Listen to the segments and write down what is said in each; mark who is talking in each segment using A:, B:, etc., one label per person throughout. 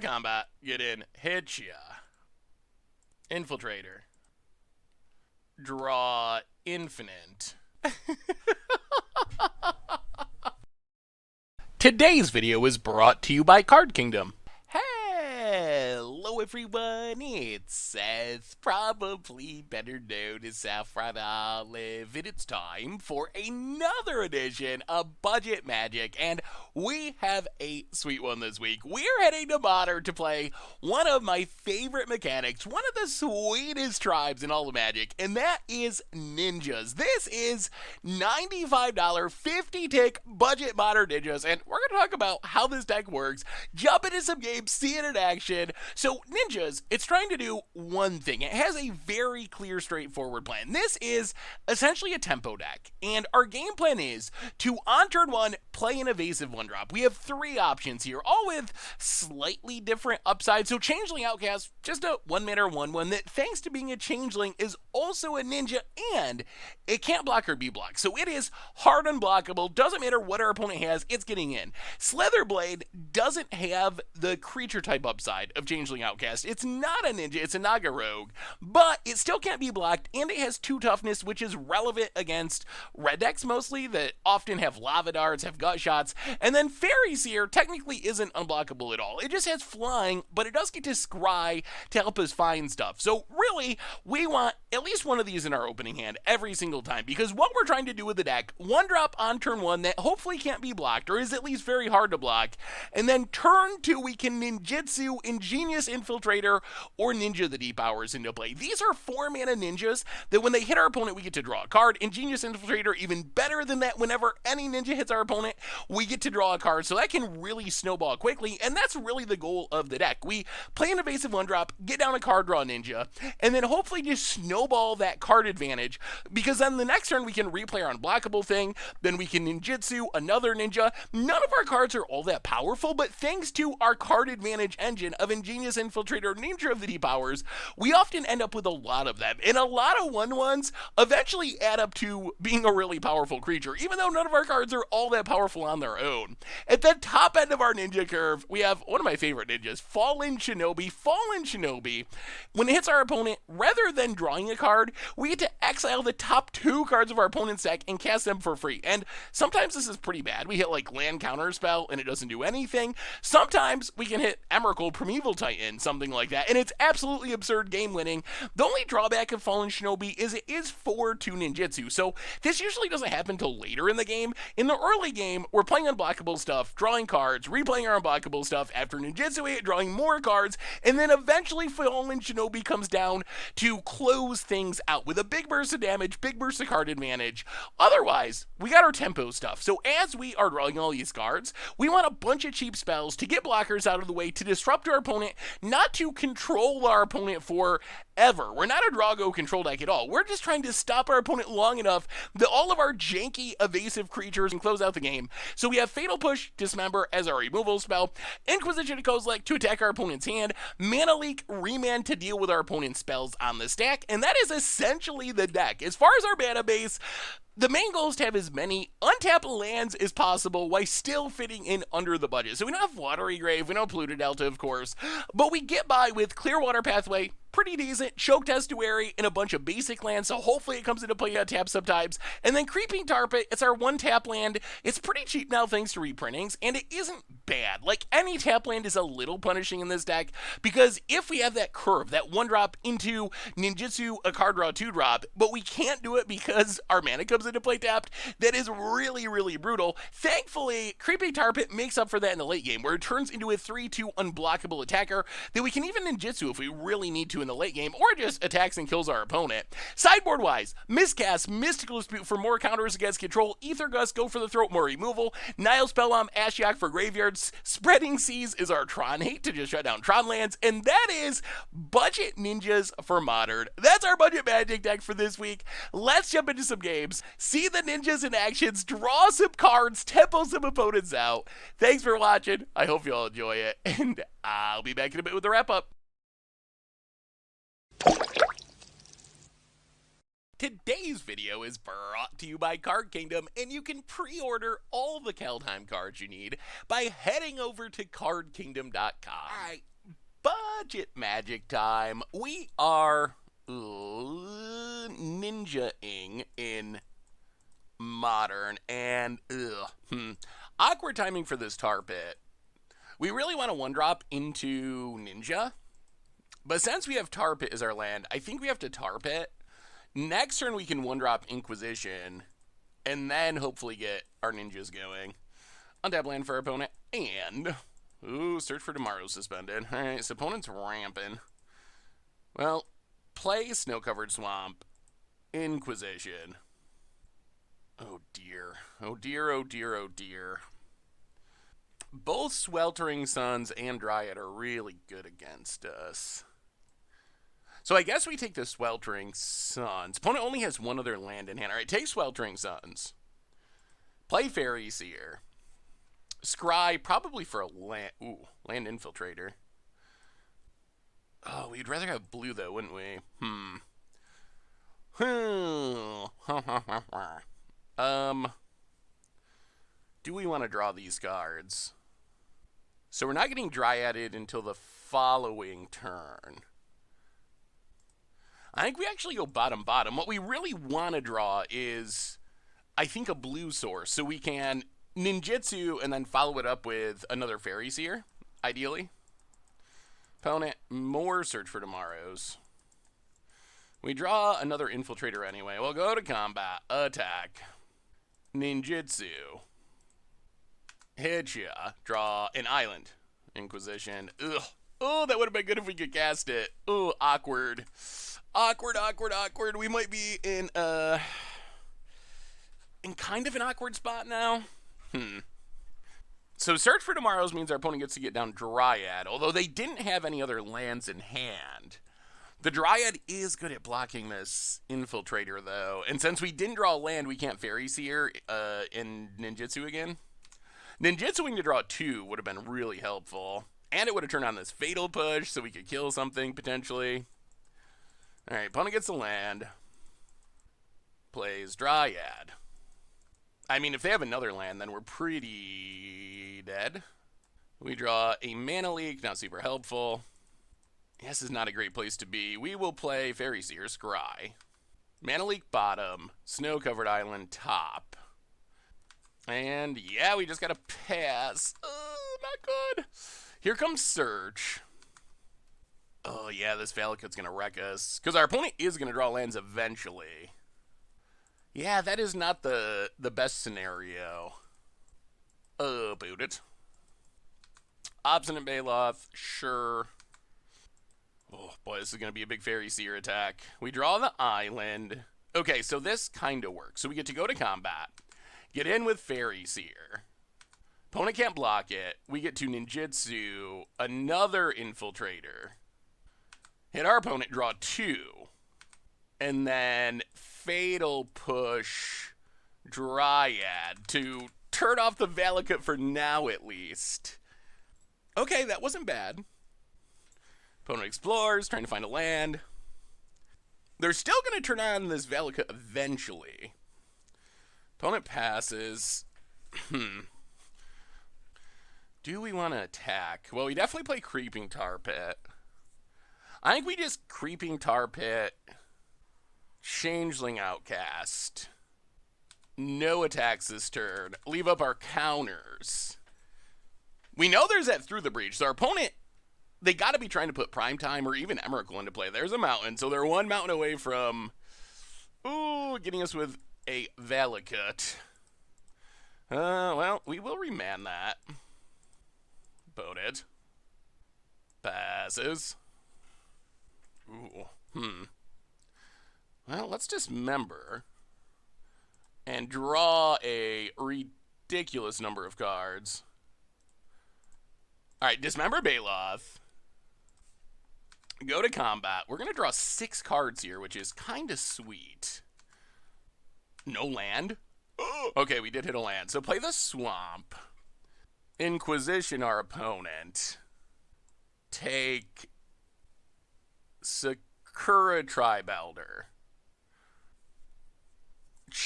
A: to combat. Get in. Hit ya. Infiltrator. Draw infinite. Today's video is brought to you by Card Kingdom. Hello everyone, it's Seth, probably better known as Saffron Olive, and it's time for another edition of Budget Magic, and we have a sweet one this week. We're heading to Modern to play one of my favorite mechanics, one of the sweetest tribes in all of Magic, and that is ninjas. This is $95 50-tick Budget Modern ninjas, and we're going to talk about how this deck works, jump into some games, see it in action. So ninjas, it's trying to do one thing. It has a very clear, straightforward plan. This is essentially a tempo deck, and our game plan is to, on turn one, play an evasive one-drop. We have three options here, all with slightly different upsides. So Changeling Outcast, just a 1-mana 1/1 that, thanks to being a Changeling, is also a ninja, and it can't block or be blocked. So it is hard unblockable. Doesn't matter what our opponent has, it's getting in. Slitherblade doesn't have the creature type upside of Changeling Outcast. It's not a ninja, it's a Naga Rogue, but it still can't be blocked, and it has 2 toughness, which is relevant against red decks mostly that often have Lava Darts, have Gut Shots, and then Fairy Seer technically isn't unblockable at all. It just has flying, but it does get to scry to help us find stuff. So really, we want at least one of these in our opening hand every single time, because what we're trying to do with the deck, 1-drop on turn 1 that hopefully can't be blocked, or is at least very hard to block, and then turn 2 we can ninjutsu, Ingenious Infiltrator, or Ninja the Deep Hours into play. These are 4-mana ninjas that when they hit our opponent, we get to draw a card. Ingenious Infiltrator, even better than that, whenever any ninja hits our opponent, we get to draw a card, so that can really snowball quickly, and that's really the goal of the deck. We play an evasive 1-drop, get down a card, draw a ninja, and then hopefully just snowball that card advantage, because then the next turn we can replay our unblockable thing, then we can ninjutsu another ninja. None of our cards are all that powerful, but thanks to our card advantage engine of Ingenious Infiltrator, Ninja of the Deep Hours, we often end up with a lot of them, and a lot of 1/1s eventually add up to being a really powerful creature, even though none of our cards are all that powerful on their own. At the top end of our ninja curve, we have one of my favorite ninjas, Fallen Shinobi. Fallen Shinobi, when it hits our opponent, rather than drawing a card, we get to exile the top 2 cards of our opponent's deck and cast them for free, and sometimes this is pretty bad. We hit like Land Counterspell and it doesn't do anything. Sometimes we can hit Emrakul, Primeval Titan, something like that, and it's absolutely absurd game winning. The only drawback of Fallen Shinobi is it is 4-2 ninjutsu, so this usually doesn't happen until later in the game. In the early game, we're playing unblockable stuff, drawing cards, replaying our unblockable stuff, after ninjutsu it, drawing more cards, and then eventually Fallen Shinobi comes down to close things out with a big burst of damage, big burst of card advantage. Otherwise, we got our tempo stuff. So as we are drawing all these cards, we want a bunch of cheap spells to get blockers out of the way, to disrupt our opponent, not to control our opponent forever. We're not a Drago control deck at all. We're just trying to stop our opponent long enough that all of our janky evasive creatures can close out the game. So we have Fatal Push, Dismember as our removal spell, Inquisition of Kozilek to attack our opponent's hand, Mana Leak, Remand to deal with our opponent's spells on the stack, and that is essentially the deck. As far as our mana base, the main goal is to have as many untapped lands as possible while still fitting in under the budget. So we don't have Watery Grave, we don't have Polluted Delta, of course, but we get by with Clearwater Pathway, pretty decent, Choked Estuary, and a bunch of basic lands, so hopefully it comes into play on tap sometimes. And then Creeping Tar Pit, it's our 1-tap land. It's pretty cheap now thanks to reprintings, and it isn't bad. Like, any tap land is a little punishing in this deck, because if we have that curve, that 1-drop into ninjutsu, a card draw 2-drop, but we can't do it because our mana comes into play tapped, that is really, really brutal. Thankfully, Creeping Tar Pit makes up for that in the late game, where it turns into a 3-2 unblockable attacker that we can even ninjutsu if we really need to in the late game, or just attacks and kills our opponent. Sideboard wise, Miscast, Mystical Dispute for more counters against control, Ether Gust, Go for the Throat, more removal, Nile Spellbomb, Ashiok for graveyards, Spreading Seas is our Tron Hate to just shut down Tron lands, and that is Budget Ninjas for Modern. That's our Budget Magic deck for this week. Let's jump into some games, see the ninjas in actions, draw some cards, tempo some opponents out. Thanks for watching. I hope you all enjoy it, and I'll be back in a bit with the wrap up. Today's video is brought to you by Card Kingdom, and you can pre-order all the Kaldheim cards you need by heading over to cardkingdom.com. Alright, budget magic time. We are ninja-ing in Modern, and awkward timing for this tar pit. We really want to one-drop into Ninja, but since we have tar pit as our land, I think we have to tar pit. Next turn we can one-drop Inquisition, and then hopefully get our ninjas going. Untap land for our opponent, and Search for Tomorrow suspended. Alright, so opponent's ramping. Well, play Snow-Covered Swamp, Inquisition. Oh dear. Oh dear, oh dear, oh dear. Both Sweltering Suns and Dryad are really good against us. So I guess we take the Sweltering Suns. Opponent only has one other land in hand. Alright, take Sweltering Suns. Play Fairy Seer. Scry, probably for a land. Land Infiltrator. Oh, we'd rather have blue though, wouldn't we? Do we want to draw these cards? So we're not getting Dryaded until the following turn. I think we actually go bottom. What we really want to draw is, I think, a blue source. So we can ninjutsu and then follow it up with another Fairy Seer, ideally. Opponent, more Search for Tomorrows. We draw another Infiltrator anyway. We'll go to combat. Attack. Ninjutsu. Hit ya. Draw an island. Inquisition. Ugh. Oh, that would have been good if we could cast it. Oh, awkward. Awkward. We might be in kind of an awkward spot now. So Search for Tomorrows means our opponent gets to get down Dryad, although they didn't have any other lands in hand. The Dryad is good at blocking this Infiltrator, though, and since we didn't draw a land, we can't Fairy Seer in Ninjutsu again. Ninjutsuing to draw 2 would have been really helpful, and it would have turned on this Fatal Push, so we could kill something, potentially. Alright, opponent gets a land. Plays Dryad. I mean, if they have another land, then we're pretty dead. We draw a Mana Leak, not super helpful. This is not a great place to be. We will play Fairy Seer, Scry. Mana Leak bottom, Snow-Covered Island top. And yeah, we just gotta pass. Not good. Here comes Search. Oh yeah, this Valakut's gonna wreck us. Because our opponent is gonna draw lands eventually. Yeah, that is not the best scenario. Boot it. Obstinate Baloth, sure. Oh boy, this is gonna be a big Fairy Seer attack. We draw the island. Okay, so this kind of works. So we get to go to combat. Get in with Fairy Seer. Opponent can't block it. We get to ninjutsu, another Infiltrator. Hit our opponent, draw 2. And then Fatal Push Dryad to turn off the Valakut for now, at least. Okay, that wasn't bad. Opponent explores, trying to find a land. They're still going to turn on this Valakut eventually. Opponent passes. Do we want to attack? Well, we definitely play Creeping Tar Pit. I think we just Creeping Tar Pit, Changeling Outcast. No attacks this turn. Leave up our counters. We know there's that Through the Breach, so our opponent, they got to be trying to put Primetime or even Emrakul into play. There's a mountain, so they're one mountain away from getting us with a Valakut. Well, we will remand that. Boat it. Passes. Well, let's dismember and draw a ridiculous number of cards. Alright, dismember Baloth. Go to combat. We're going to draw 6 cards here, which is kind of sweet. No land? Okay, we did hit a land. So play the Swamp. Inquisition our opponent. Take Sakura Tribe Elder.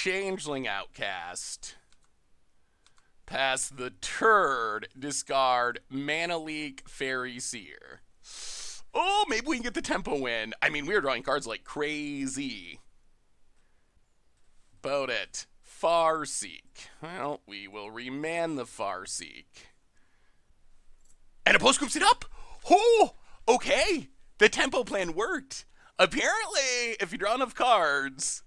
A: Changeling Outcast. Pass the turd. Discard Mana Leak Fairy Seer. Oh, maybe we can get the tempo win. I mean, we were drawing cards like crazy. Boat it. Farseek. Well, we will remand the Farseek. And a post scoops it up. Oh, okay. The tempo plan worked. Apparently, if you draw enough cards.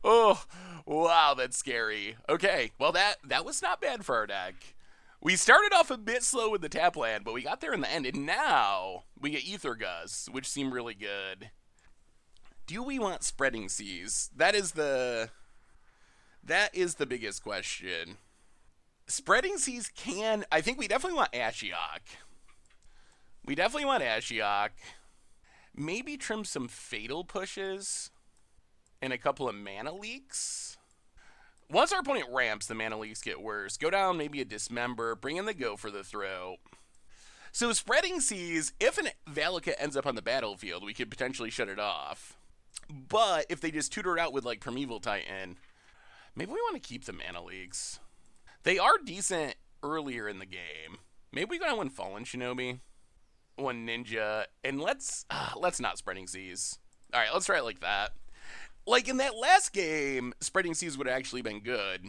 A: Oh, wow, that's scary. Okay, well, that was not bad for our deck. We started off a bit slow with the tap land, but we got there in the end, and now we get Ether Gust, which seem really good. Do we want Spreading Seas? That is the biggest question. Spreading Seas can... I think we definitely want Ashiok. We definitely want Ashiok. Maybe trim some Fatal Pushes and a couple of Mana Leaks. Once our opponent ramps, the Mana Leaks get worse. Go down maybe a Dismember, bring in the Go for the Throat. So Spreading Seas, if an Valakut ends up on the battlefield, we could potentially shut it off. But if they just tutor it out with like Primeval Titan, maybe we want to keep the Mana Leaks. They are decent earlier in the game. Maybe we go down one Fallen Shinobi, one Ninja, and let's not Spreading Seas. All right, let's try it like that. Like in that last game, Spreading Seas would have actually been good.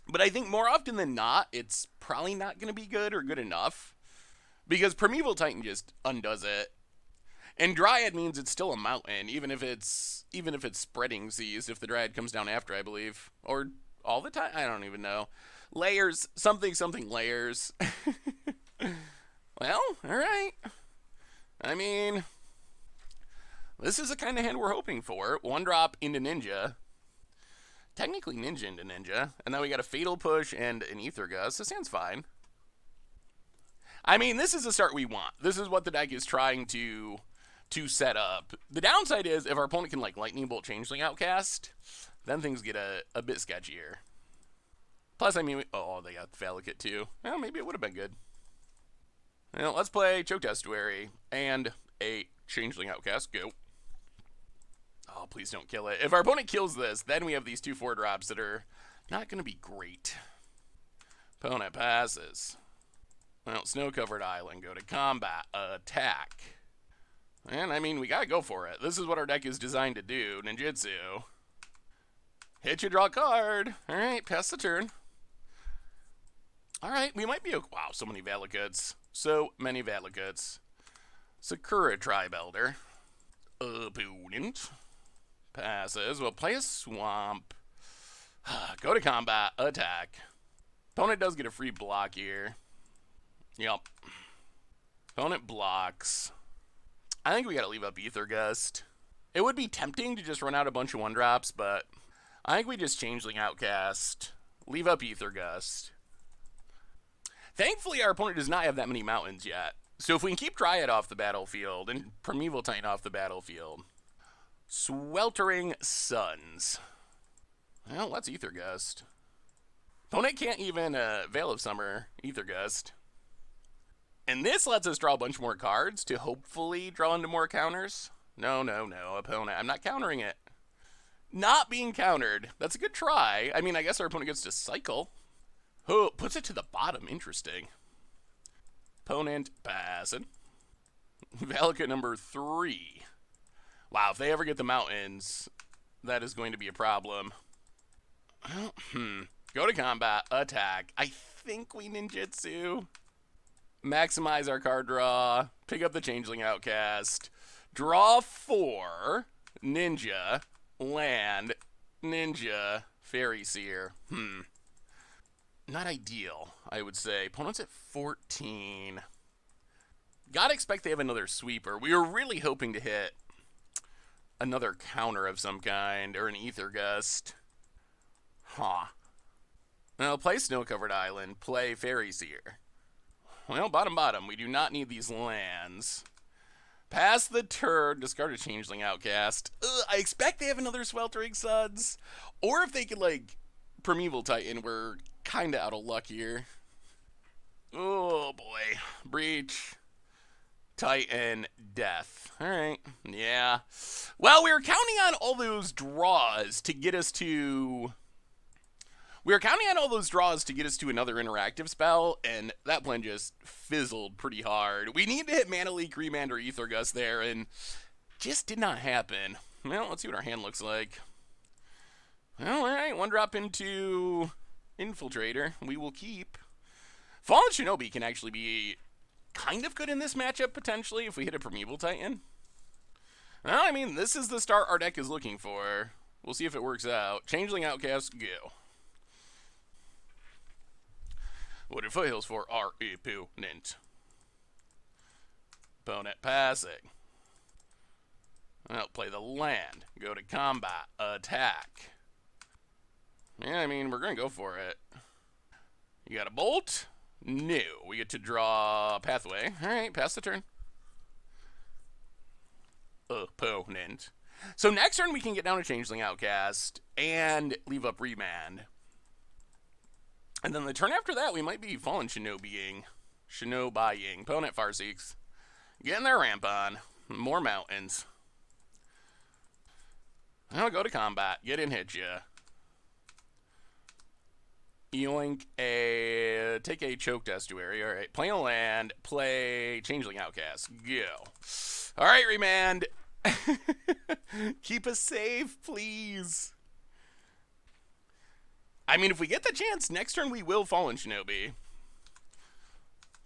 A: But I think more often than not, it's probably not going to be good or good enough. Because Primeval Titan just undoes it. And Dryad means it's still a mountain, even if it's Spreading Seas, if the Dryad comes down after, I believe. Or all the time? I don't even know. Layers, something layers. Well, alright. I mean, this is the kind of hand we're hoping for. One drop into Ninja. Technically Ninja into Ninja. And then we got a Fatal Push and an Ether Gust. This hand's fine. I mean, this is the start we want. This is what the deck is trying to set up. The downside is if our opponent can like Lightning Bolt Changeling Outcast, then things get a bit sketchier. Plus, I mean, oh, they got Valakut too. Well, maybe it would have been good. Well, let's play Choked Estuary and a Changeling Outcast. Go. Oh, please don't kill it. If our opponent kills this, then we have these 2/4 drops that are not going to be great. Opponent passes. Well, Snow-Covered Island. Go to combat. Attack. And, I mean, we got to go for it. This is what our deck is designed to do. Ninjutsu. Hit you, draw a card. All right, pass the turn. All right, we might be... Wow, so many Valakuts. So many Valakuts. Sakura Tribe Elder. Opponent. Passes. We'll play a Swamp. Go to combat. Attack. Opponent does get a free block here. Yup. Opponent blocks. I think we gotta leave up Ether Gust. It would be tempting to just run out a bunch of 1-drops, but I think we just Changeling Outcast. Leave up Ether Gust. Thankfully, our opponent does not have that many mountains yet. So if we can keep Dryad off the battlefield and Primeval Titan off the battlefield. Sweltering Suns. Well, let's Ether Gust. Opponent can't even Veil of Summer Ether Gust. And this lets us draw a bunch more cards to hopefully draw into more counters. No, opponent. I'm not countering it. Not being countered. That's a good try. I mean, I guess our opponent gets to cycle. Oh, puts it to the bottom. Interesting. Opponent passing. Valakut number 3. Wow, if they ever get the mountains, that is going to be a problem. Go to combat. Attack. I think we ninjutsu. Maximize our card draw. Pick up the Changeling Outcast. Draw 4. Ninja. Land. Ninja. Fairy Seer. Not ideal, I would say. Opponent's at 14. Gotta expect they have another sweeper. We were really hoping to hit another counter of some kind, or an Ether Gust. Well, play Snow-Covered Island. Play Fairy Seer. Well, bottom. We do not need these lands. Pass the turn. Discard a Changeling Outcast. I expect they have another Sweltering Suns. Or if they could, like, Primeval Titan, we're kind of out of luck here. Oh, boy. Breach. Titan Death. All right. Yeah. Well, we were counting on all those draws to get us to. We were counting on all those draws to get us to another interactive spell, and that plan just fizzled pretty hard. We needed to hit Mana Leak, Remand, or Aether Gust there, and just did not happen. Well, let's see what our hand looks like. Well, alright, one drop into Infiltrator. We will keep. Fallen Shinobi can actually be kind of good in this matchup, potentially, if we hit a Primeval Titan. Well, I mean, this is the start our deck is looking for. We'll see if it works out. Changeling Outcast, go. What are foothills for our opponent? Opponent passing. I'll play the land. Go to combat. Attack. Yeah, I mean, we're going to go for it. You got a bolt? No. We get to draw pathway. Alright, pass the turn. Opponent. So next turn we can get down to Changeling Outcast and leave up Remand. And then the turn after that we might be Fallen Shinobi-ing. Shinobi-ing. Opponent Farseeks. Getting their ramp on. More mountains. I'll go to combat. Get in, hit ya. Yoink take a Choked Estuary. Alright, play a land, play Changeling Outcast. Go. Alright, Remand. Keep us safe, please. I mean, if we get the chance, next turn we will Fallen Shinobi.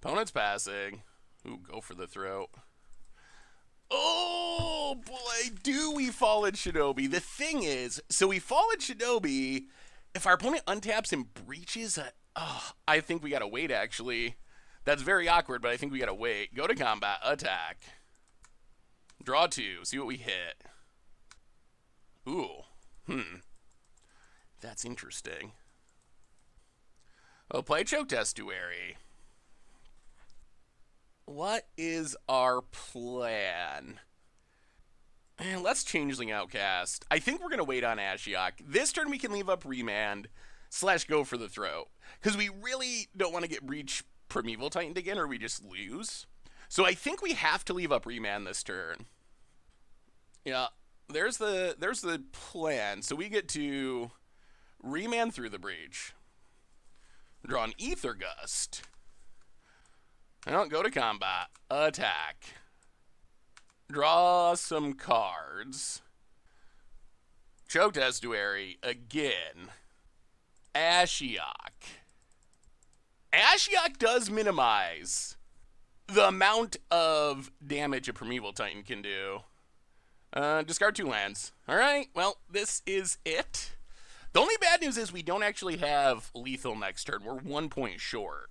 A: Opponent's passing. Ooh, go for the throat. Oh, boy, do we Fallen Shinobi. The thing is, so we Fallen Shinobi. If our opponent untaps and breaches, I think we gotta wait, actually. That's very awkward, but I think we gotta wait. Go to combat, attack. Draw 2, see what we hit. Ooh, That's interesting. Oh, play Choked Estuary. What is our plan? Let's Changeling Outcast. I think we're going to wait on Ashiok. This turn we can leave up Remand / go for the throat. Because we really don't want to get Breach Primeval Titan again or we just lose. So I think we have to leave up Remand this turn. Yeah, there's the plan. So we get to Remand through the Breach. Draw an Aether Gust. Well, go to combat. Attack. Draw some cards. Choked Estuary again. Ashiok. Ashiok does minimize the amount of damage a Primeval Titan can do. Discard 2 lands. Alright, well, this is it. The only bad news is we don't actually have lethal next turn. We're 1 point short.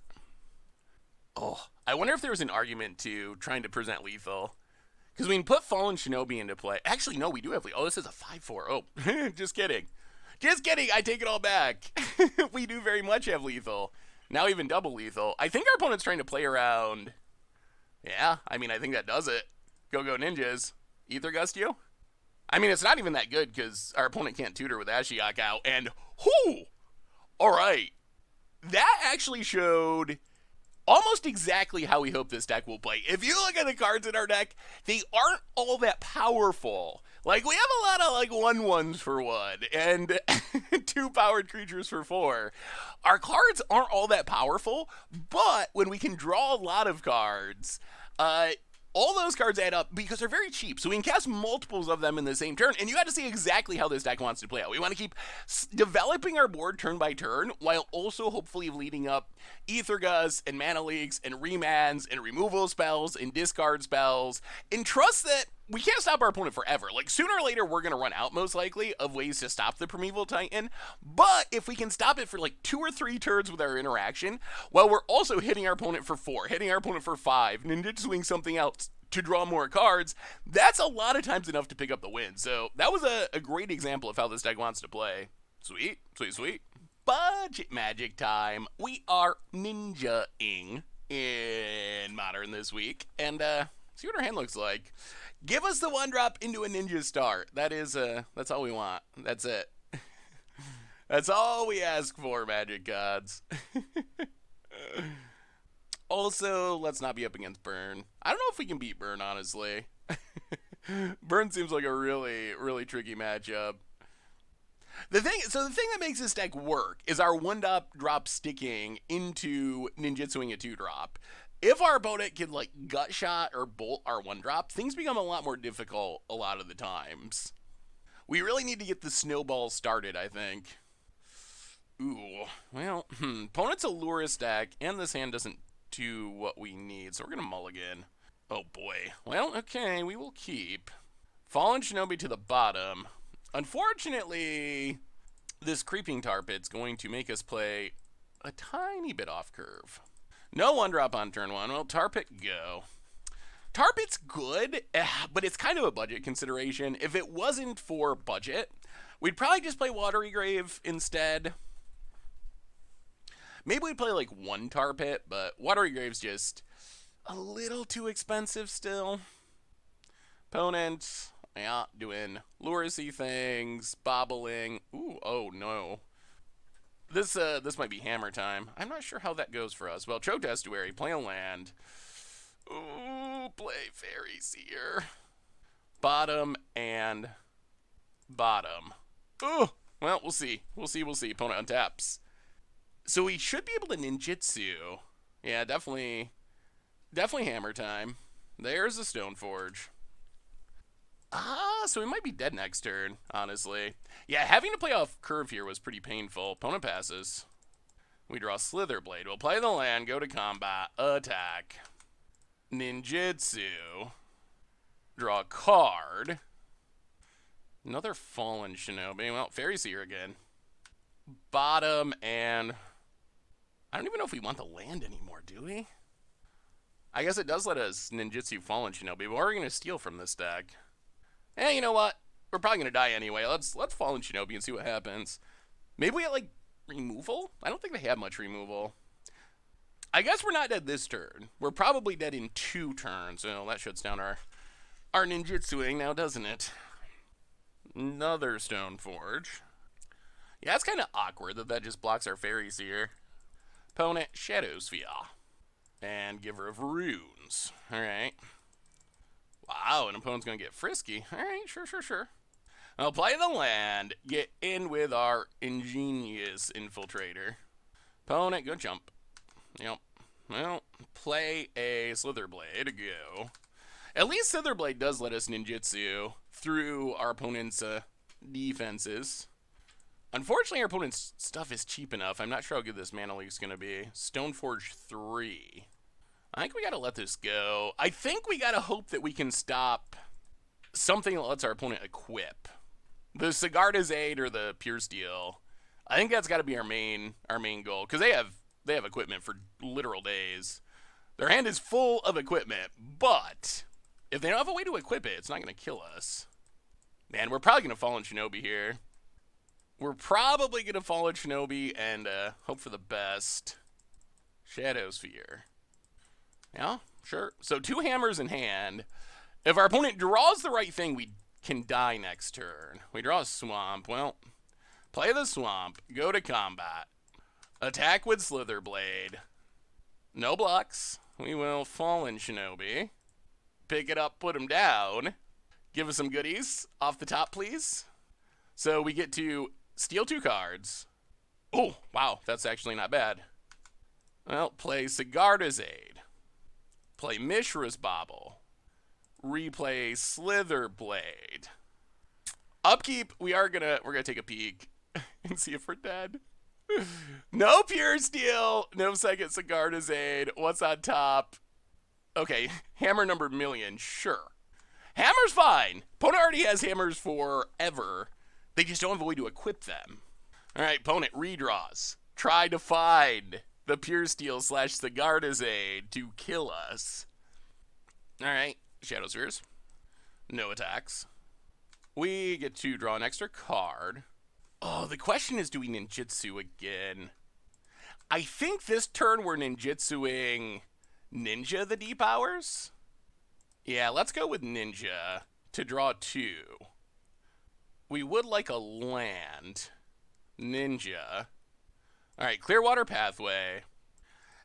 A: Oh, I wonder if there was an argument to trying to present lethal. Because we can put Fallen Shinobi into play. Actually, no, we do have lethal. Oh, this is a 5/4. Oh, just kidding. Just kidding. I take it all back. We do very much have lethal. Now even double lethal. I think our opponent's trying to play around. Yeah, I mean, I think that does it. Go ninjas. Aether Gust you? I mean, it's not even that good because our opponent can't tutor with Ashiok out. And, whoo! Alright. That actually showed almost exactly how we hope this deck will play. If you look at the cards in our deck, they aren't all that powerful. Like, we have a lot of, like, 1/1s for 1, and 2 powered creatures for 4. Our cards aren't all that powerful, but when we can draw a lot of cards, all those cards add up because they're very cheap. So we can cast multiples of them in the same turn, and you got to see exactly how this deck wants to play out. We want to keep developing our board turn by turn, while also hopefully leading up Aether Gust and Mana Leaks and Remands and removal spells and discard spells, and trust that we can't stop our opponent forever. Like, sooner or later, we're going to run out, most likely, of ways to stop the Primeval Titan. But if we can stop it for, like, 2 or 3 turns with our interaction, while we're also hitting our opponent for 4, hitting our opponent for 5, and then doing something else to draw more cards, that's a lot of times enough to pick up the win. So that was a great example of how this deck wants to play. Sweet, sweet, sweet. Budget Magic time. We are ninja-ing in Modern this week. And, see what our hand looks like. Give us the 1-drop into a ninja start. That is, that's all we want. That's it. That's all we ask for, Magic Gods. Also, let's not be up against Burn. I don't know if we can beat Burn, honestly. Burn seems like a really, really tricky matchup. The thing that makes this deck work is our one drop sticking into ninjutsuing a 2-drop. If our opponent can like gut shot or bolt our 1-drop, things become a lot more difficult a lot of the times. We really need to get the snowball started, I think. Ooh, well, opponent's a Lurus deck, and this hand doesn't do what we need, so we're gonna mulligan. Oh boy. Well, okay, we will keep. Fallen Shinobi to the bottom. Unfortunately, this creeping tar pit's going to make us play a tiny bit off curve. No 1-drop on turn 1. Well, tar pit go. Tar pit's good, but it's kind of a budget consideration. If it wasn't for budget, we'd probably just play Watery Grave instead. Maybe we'd play like 1 tar pit, but Watery Grave's just a little too expensive still. Opponent, yeah, doing Lurus-y things, bobbling. Ooh, oh no. This might be hammer time. I'm not sure how that goes for us. Well, Choked Estuary, play a land. Ooh, play Fairy Seer. Bottom and bottom. Ooh, well, we'll see. We'll see. Opponent untaps. So we should be able to ninjutsu. Yeah, definitely hammer time. There's a Stoneforge. So we might be dead next turn, honestly. Yeah, having to play off curve here was pretty painful. Opponent passes. We draw Slitherblade. We'll play the land, go to combat, attack. Ninjutsu. Draw a card. Another Fallen Shinobi. Well, Fairy Seer again. Bottom, and I don't even know if we want the land anymore, do we? I guess it does let us ninjutsu Fallen Shinobi, but we're going to steal from this deck. Hey, you know what? We're probably going to die anyway. Let's Fallen Shinobi and see what happens. Maybe we get, like, removal? I don't think they have much removal. I guess we're not dead this turn. We're probably dead in 2 turns. So that shuts down our ninjutsuing now, doesn't it? Another Stoneforge. Yeah, it's kind of awkward that just blocks our Fairy Seer. Opponent, Shadow Sphere. And Giver of Runes. Alright. Wow, an opponent's going to get frisky. Alright, sure. I'll play the land. Get in with our ingenious Infiltrator. Opponent, go jump. Yep. Well, play a Slitherblade to go. At least Slitherblade does let us ninjutsu through our opponent's defenses. Unfortunately, our opponent's stuff is cheap enough. I'm not sure how good this Mana Leak's going to be. Stoneforge 3. I think we got to let this go. I think we got to hope that we can stop something that lets our opponent equip. The Sigarda's Aid or the Pure Steel. I think that's got to be our main goal, because they have equipment for literal days. Their hand is full of equipment, but if they don't have a way to equip it, it's not going to kill us. Man, we're probably going to Fallen Shinobi here. We're probably going to Fallen Shinobi and hope for the best. Shadow Sphere. Yeah, sure. So 2 hammers in hand. If our opponent draws the right thing, we can die next turn. We draw a Swamp. Well, play the Swamp. Go to combat. Attack with Slitherblade. No blocks. We will Fallen Shinobi. Pick it up, put him down. Give us some goodies off the top, please. So we get to steal 2 cards. Oh, wow, that's actually not bad. Well, play Sigarda's Aid. Play Mishra's Bobble. Replay Slitherblade. Upkeep, we're gonna take a peek and see if we're dead. No Pure Steel, no second Sigarda's Aid. What's on top? Okay, hammer number million, sure. Hammer's fine. Opponent already has hammers forever. They just don't have a way to equip them. Alright, opponent redraws. Try to find the Pure Steel / Sigarda's Aid to kill us. Alright, Shadow Spheres. No attacks. We get to draw an extra card. Oh, the question is, do we ninjutsu again? I think this turn we're ninjutsuing Ninja the Deep Hours. Yeah, let's go with Ninja to draw 2. We would like a land. Ninja. Alright, Clearwater Pathway.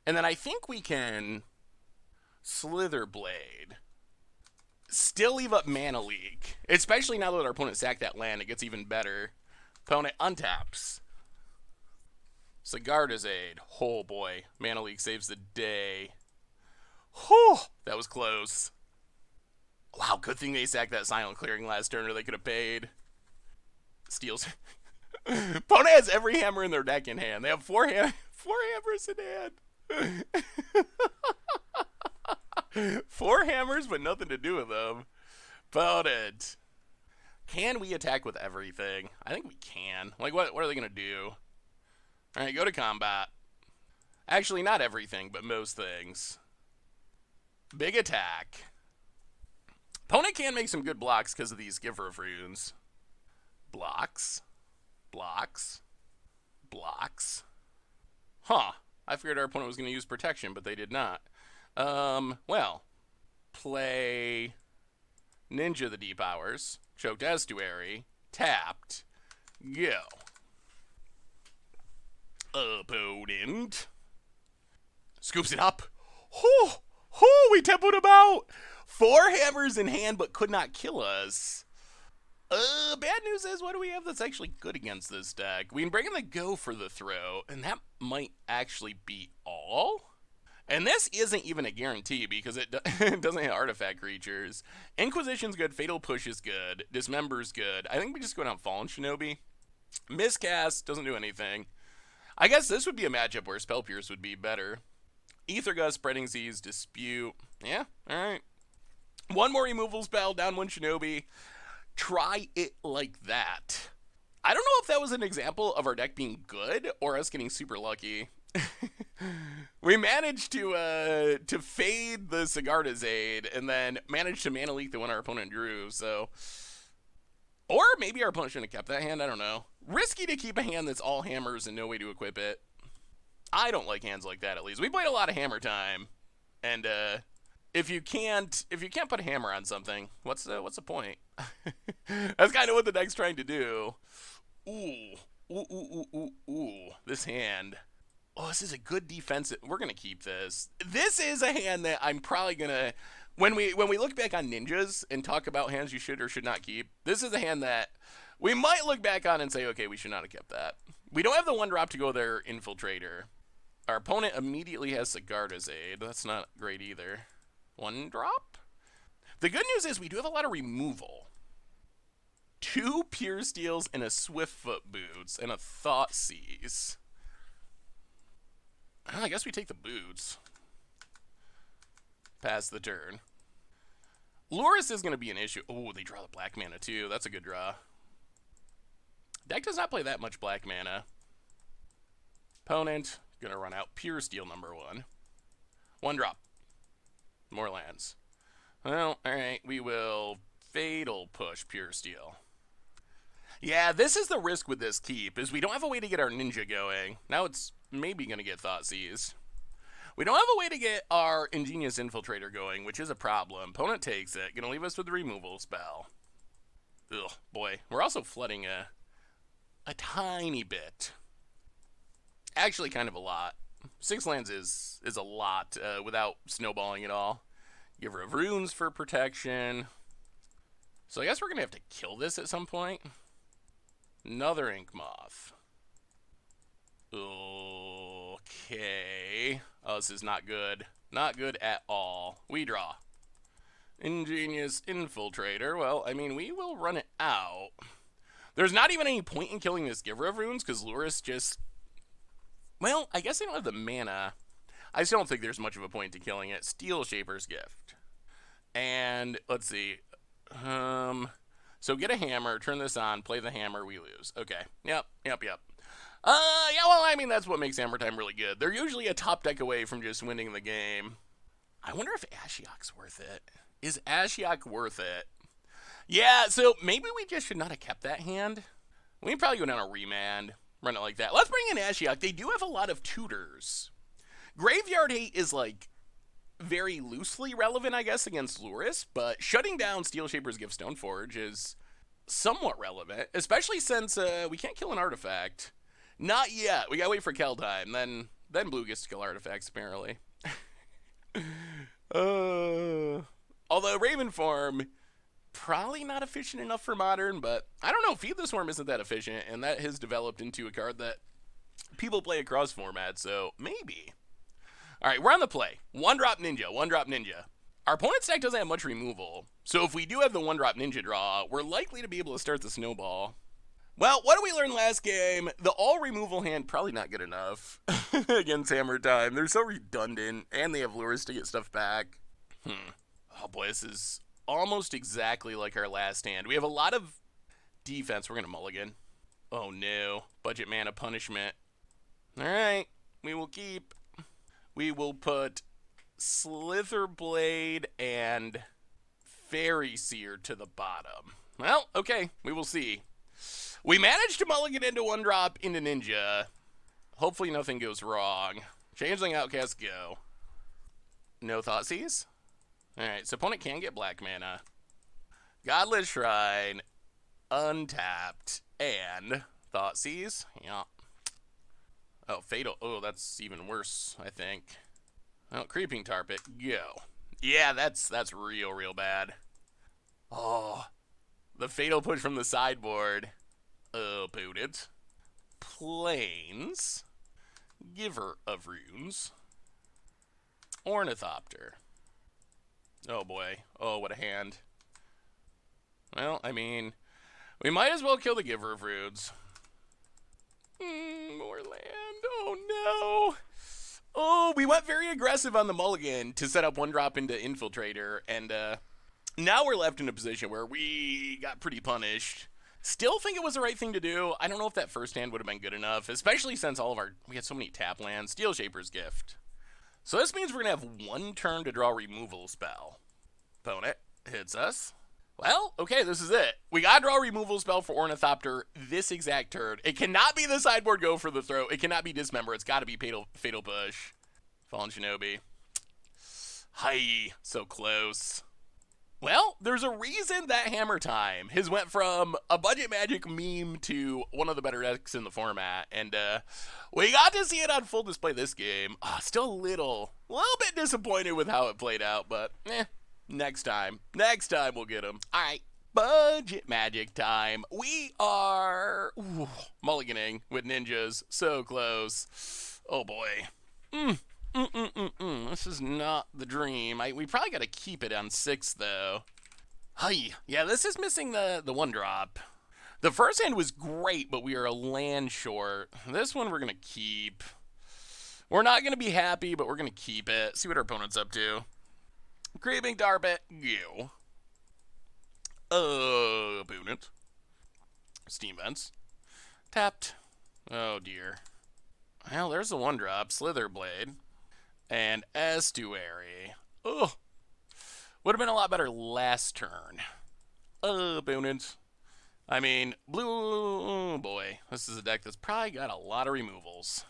A: And then I think we can Slither Blade. Still leave up Mana Leak. Especially now that our opponent sacked that land, it gets even better. Opponent untaps. Sigarda's Aid. Oh boy. Mana Leak saves the day. Whew, that was close. Wow, good thing they sacked that Silent Clearing last turn or they could have paid. Steals. Opponent has every hammer in their deck in hand. They have four hammers in hand. 4 hammers, but nothing to do with them. Opponent. Can we attack with everything? I think we can. Like, what are they going to do? Alright, go to combat. Actually, not everything, but most things. Big attack. Opponent can make some good blocks because of these Giver of Runes. Blocks. Blocks. Blocks. Huh. I figured our opponent was going to use protection, but they did not. Well. Play Ninja the Deep Hours. Choked Estuary. Tapped. Go. Opponent. Scoops it up. Oh, we tempoed him out. 4 hammers in hand, but could not kill us. Bad news is, what do we have that's actually good against this deck? We can bring in the Go for the throw, and that might actually be all. And this isn't even a guarantee, because it doesn't hit artifact creatures. Inquisition's good, Fatal Push is good, Dismember's good. I think we just go down Fallen Shinobi. Miscast doesn't do anything. I guess this would be a matchup where Spell Pierce would be better. Aether Gust, Spreading Seas, Dispute. Yeah, alright. One more removal spell, down 1 Shinobi. Try it like that. I don't know if that was an example of our deck being good or us getting super lucky. We managed to fade the Sigarda's Aid and then managed to Mana Leak the one our opponent drew, so... Or maybe our opponent shouldn't have kept that hand, I don't know. Risky to keep a hand that's all hammers and no way to equip it. I don't like hands like that, at least. We played a lot of Hammer Time, and if you can't put a hammer on something, what's the point? That's kind of what the deck's trying to do. Ooh. This hand. Oh, this is a good defensive. We're gonna keep this. This is a hand that I'm probably gonna. When we look back on ninjas and talk about hands you should or should not keep, this is a hand that we might look back on and say, okay, we should not have kept that. We don't have the 1-drop to go there, Infiltrator. Our opponent immediately has Sigarda's Aid. That's not great either. 1-drop? The good news is we do have a lot of removal. 2 Pure Steels and a Swiftfoot Boots and a Thoughtseize. I guess we take the boots. Pass the turn. Luris is going to be an issue. Oh, they draw the black mana too. That's a good draw. Deck does not play that much black mana. Opponent, going to run out Pure Steel number 1. 1-drop. More lands. Well, alright, we will Fatal Push Pure Steel. Yeah, this is the risk with this keep, is we don't have a way to get our ninja going. Now it's maybe going to get Thoughtseize. We don't have a way to get our Ingenious Infiltrator going, which is a problem. Opponent takes it. Going to leave us with the removal spell. Ugh, boy. We're also flooding a tiny bit. Actually, kind of a lot. 6 lands is a lot without snowballing at all. Giver of Runes for protection. So I guess we're going to have to kill this at some point. Another Ink Moth. Okay. Oh, this is not good. Not good at all. We draw. Ingenious Infiltrator. Well, I mean, we will run it out. There's not even any point in killing this Giver of Runes, because Luris just... Well, I guess they don't have the mana. I still don't think there's much of a point to killing it. Steel Shaper's Gift. And, let's see. So get a hammer, turn this on, play the hammer, we lose. Okay. Yep. Yeah, well, I mean, that's what makes Hammer Time really good. They're usually a top deck away from just winning the game. I wonder if Ashiok's worth it. Is Ashiok worth it? Yeah, so maybe we just should not have kept that hand. We can probably go down a remand, run it like that. Let's bring in Ashiok. They do have a lot of tutors. Graveyard Hate is, like, very loosely relevant, I guess, against Luris, but shutting down Steel Shaper's Gift Stoneforge is somewhat relevant, especially since we can't kill an artifact. Not yet. We gotta wait for Kaldheim, then Then blue gets to kill artifacts, apparently. uh, although Raven form, probably not efficient enough for Modern, but I don't know. Feed the Swarm isn't that efficient, and that has developed into a card that people play across formats, so maybe. All right, we're on the play. One drop ninja, one drop ninja. Our opponent's deck doesn't have much removal, so if we do have the one drop ninja draw, we're likely to be able to start the snowball. Well, what did we learn last game? The all removal hand, probably not good enough against Hammer Time. They're so redundant, and they have lures to get stuff back. Oh boy, this is almost exactly like our last hand. We have a lot of defense. We're going to mulligan. Oh no. Budget mana punishment. Alright, we will keep. We will put Slitherblade and Fairy Seer to the bottom. Well, okay, we will see. We managed to mulligan into one drop into Ninja. Hopefully nothing goes wrong. Changeling Outcast, go. No Thoughtseize? Alright, so opponent can get black mana. Godless Shrine, untapped, and Thoughtseize. Yeah. Oh, Fatal. Oh, that's even worse, I think. Oh, Creeping Tarpit, go. Yeah, that's real bad. Oh, the Fatal Push from the sideboard. Opponent. Plains. Giver of Runes. Ornithopter. Oh boy. Oh, what a hand. Well, I mean, we might as well kill the Giver of Runes. More land. Oh no. Oh, we went very aggressive on the mulligan to set up one drop into Infiltrator, and now we're left in a position where we got pretty punished. Still think it was the right thing to do. I don't know if that first hand would have been good enough, especially since we had so many tap lands. Steel Shaper's Gift. So this means we're going to have one turn to draw a removal spell. Opponent hits us. Well, okay, this is it. We got to draw a removal spell for Ornithopter this exact turn. It cannot be the sideboard go for the throw. It cannot be Dismember. It's got to be Fatal Push. Fallen Shinobi. Hi, so close. Well, there's a reason that Hammer Time has went from a budget Magic meme to one of the better decks in the format, and we got to see it on full display this game. Still a little bit disappointed with how it played out, but next time we'll get them. All right, budget Magic time. We are mulliganing with ninjas, so close. Oh boy. This is not the dream. We probably got to keep it on 6, though. Hi. Yeah, this is missing the one drop. The first hand was great, but we are a land short. This one we're going to keep. We're not going to be happy, but we're going to keep it. See what our opponent's up to. Creeping Tarpit, go. Opponent. Steam Vents. Tapped. Oh, dear. Well, there's the one drop. Slitherblade. And Estuary. Oh, would have been a lot better last turn. Opponent. I mean, blue. Oh boy, this is a deck that's probably got a lot of removals.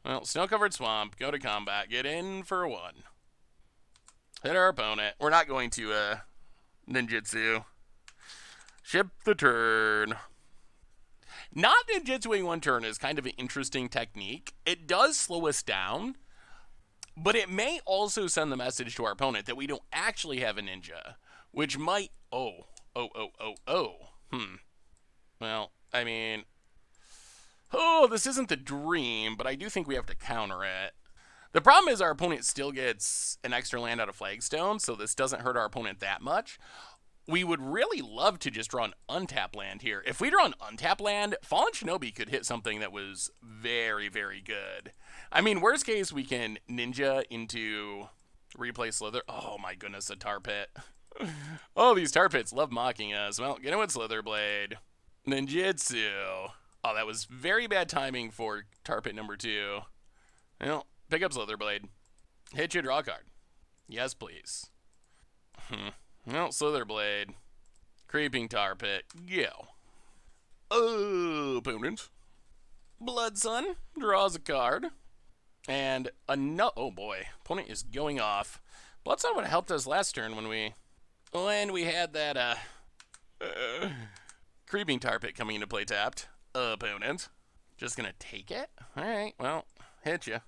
A: Well, Snow-Covered Swamp. Go to combat. Get in for 1. Hit our opponent. We're not going to ninjutsu. Ship the turn. Not ninjutsuing one turn is kind of an interesting technique. It does slow us down. But it may also send the message to our opponent that we don't actually have a ninja, which might, Well, I mean, this isn't the dream, but I do think we have to counter it. The problem is our opponent still gets an extra land out of Flagstone, so this doesn't hurt our opponent that much. We would really love to just draw an untap land here. If we draw an untap land, Fallen Shinobi could hit something that was very, very good. I mean, worst case, we can ninja into replay Slither. Oh my goodness, a Tarpit. Oh, these Tarpits love mocking us. Well, get in with Slitherblade. Ninjutsu. Oh, that was very bad timing for Tarpit number 2. Well, pick up Slitherblade. Hit you, draw a card. Yes, please. Well, Slitherblade. Creeping Tarpit. Go. Opponent. Blood Sun draws a card. And oh boy, opponent is going off. Blood Sun would have helped us last turn when we had that Creeping Tarpit coming into play tapped. Opponent. Just gonna take it? Alright, well, Hit ya.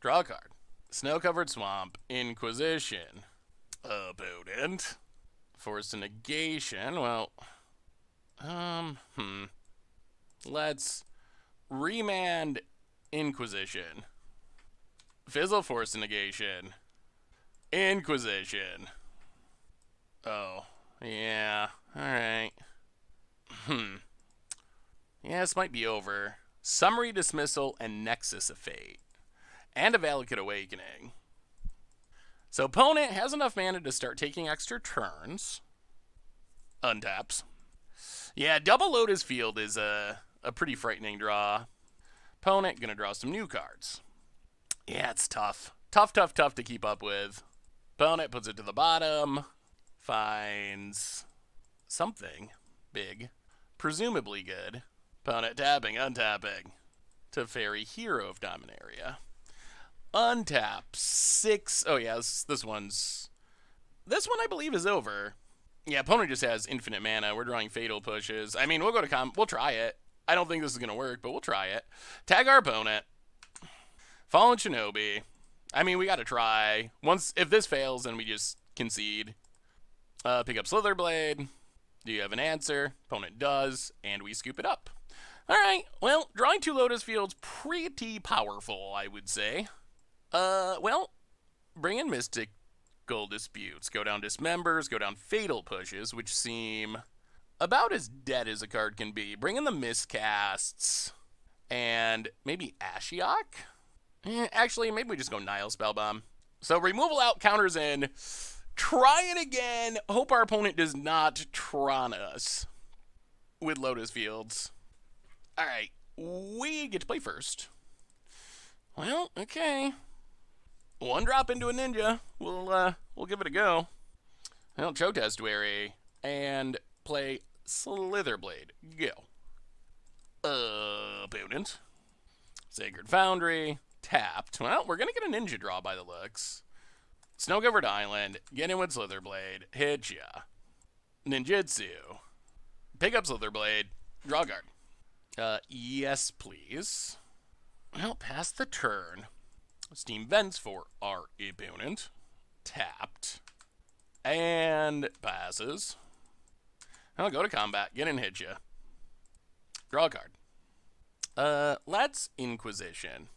A: Draw a card. Snow-covered swamp. Inquisition. Opponent. Forced a negation. Well, let's remand Inquisition. Fizzle forced a negation. Inquisition. Oh, yeah. Alright. Yeah, this might be over. Summary Dismissal and Nexus of Fate. And a Valakut Awakening. So opponent has enough mana to start taking extra turns. Untaps. Yeah, double Lotus Field is a pretty frightening draw. Opponent gonna draw some new cards. Yeah, it's tough. Tough to keep up with. Opponent puts it to the bottom. Finds something big. Presumably good. Opponent tapping, untapping. Teferi, Hero of Dominaria. Untap 6. Oh yeah, this one I believe is over. Yeah, opponent just has infinite mana. We're drawing fatal pushes. I mean, we'll go to we'll try it. I don't think this is gonna work, but we'll try it. Tag our opponent. Fallen Shinobi. I mean, we gotta try. If this fails, then we just concede. Pick up Slitherblade. Do you have an answer? Opponent does, and we scoop it up. Alright, well, drawing 2 Lotus Fields, pretty powerful, I would say. Well, bring in Mystical Disputes, go down Dismembers, go down Fatal Pushes, which seem about as dead as a card can be. Bring in the Miscasts, and maybe Ashiok? Actually, maybe we just go Nile Spellbomb. So removal out, counters in. Try it again. Hope our opponent does not Tron us with Lotus Fields. Alright, we get to play first. Well, okay. 1 drop into a ninja. We'll give it a go. Well, Choke Testuary and play Slitherblade. Go. Opponent. Sacred Foundry. Tapped. Well, we're gonna get a ninja draw by the looks. Snow-covered Island. Get in with Slitherblade. Hit ya. Ninjutsu. Pick up Slitherblade. Draw a card. Yes, please. Well, pass the turn. Steam Vents for our opponent. Tapped. And passes. I'll go to combat. Get in, hit ya. Draw a card. Let's Inquisition.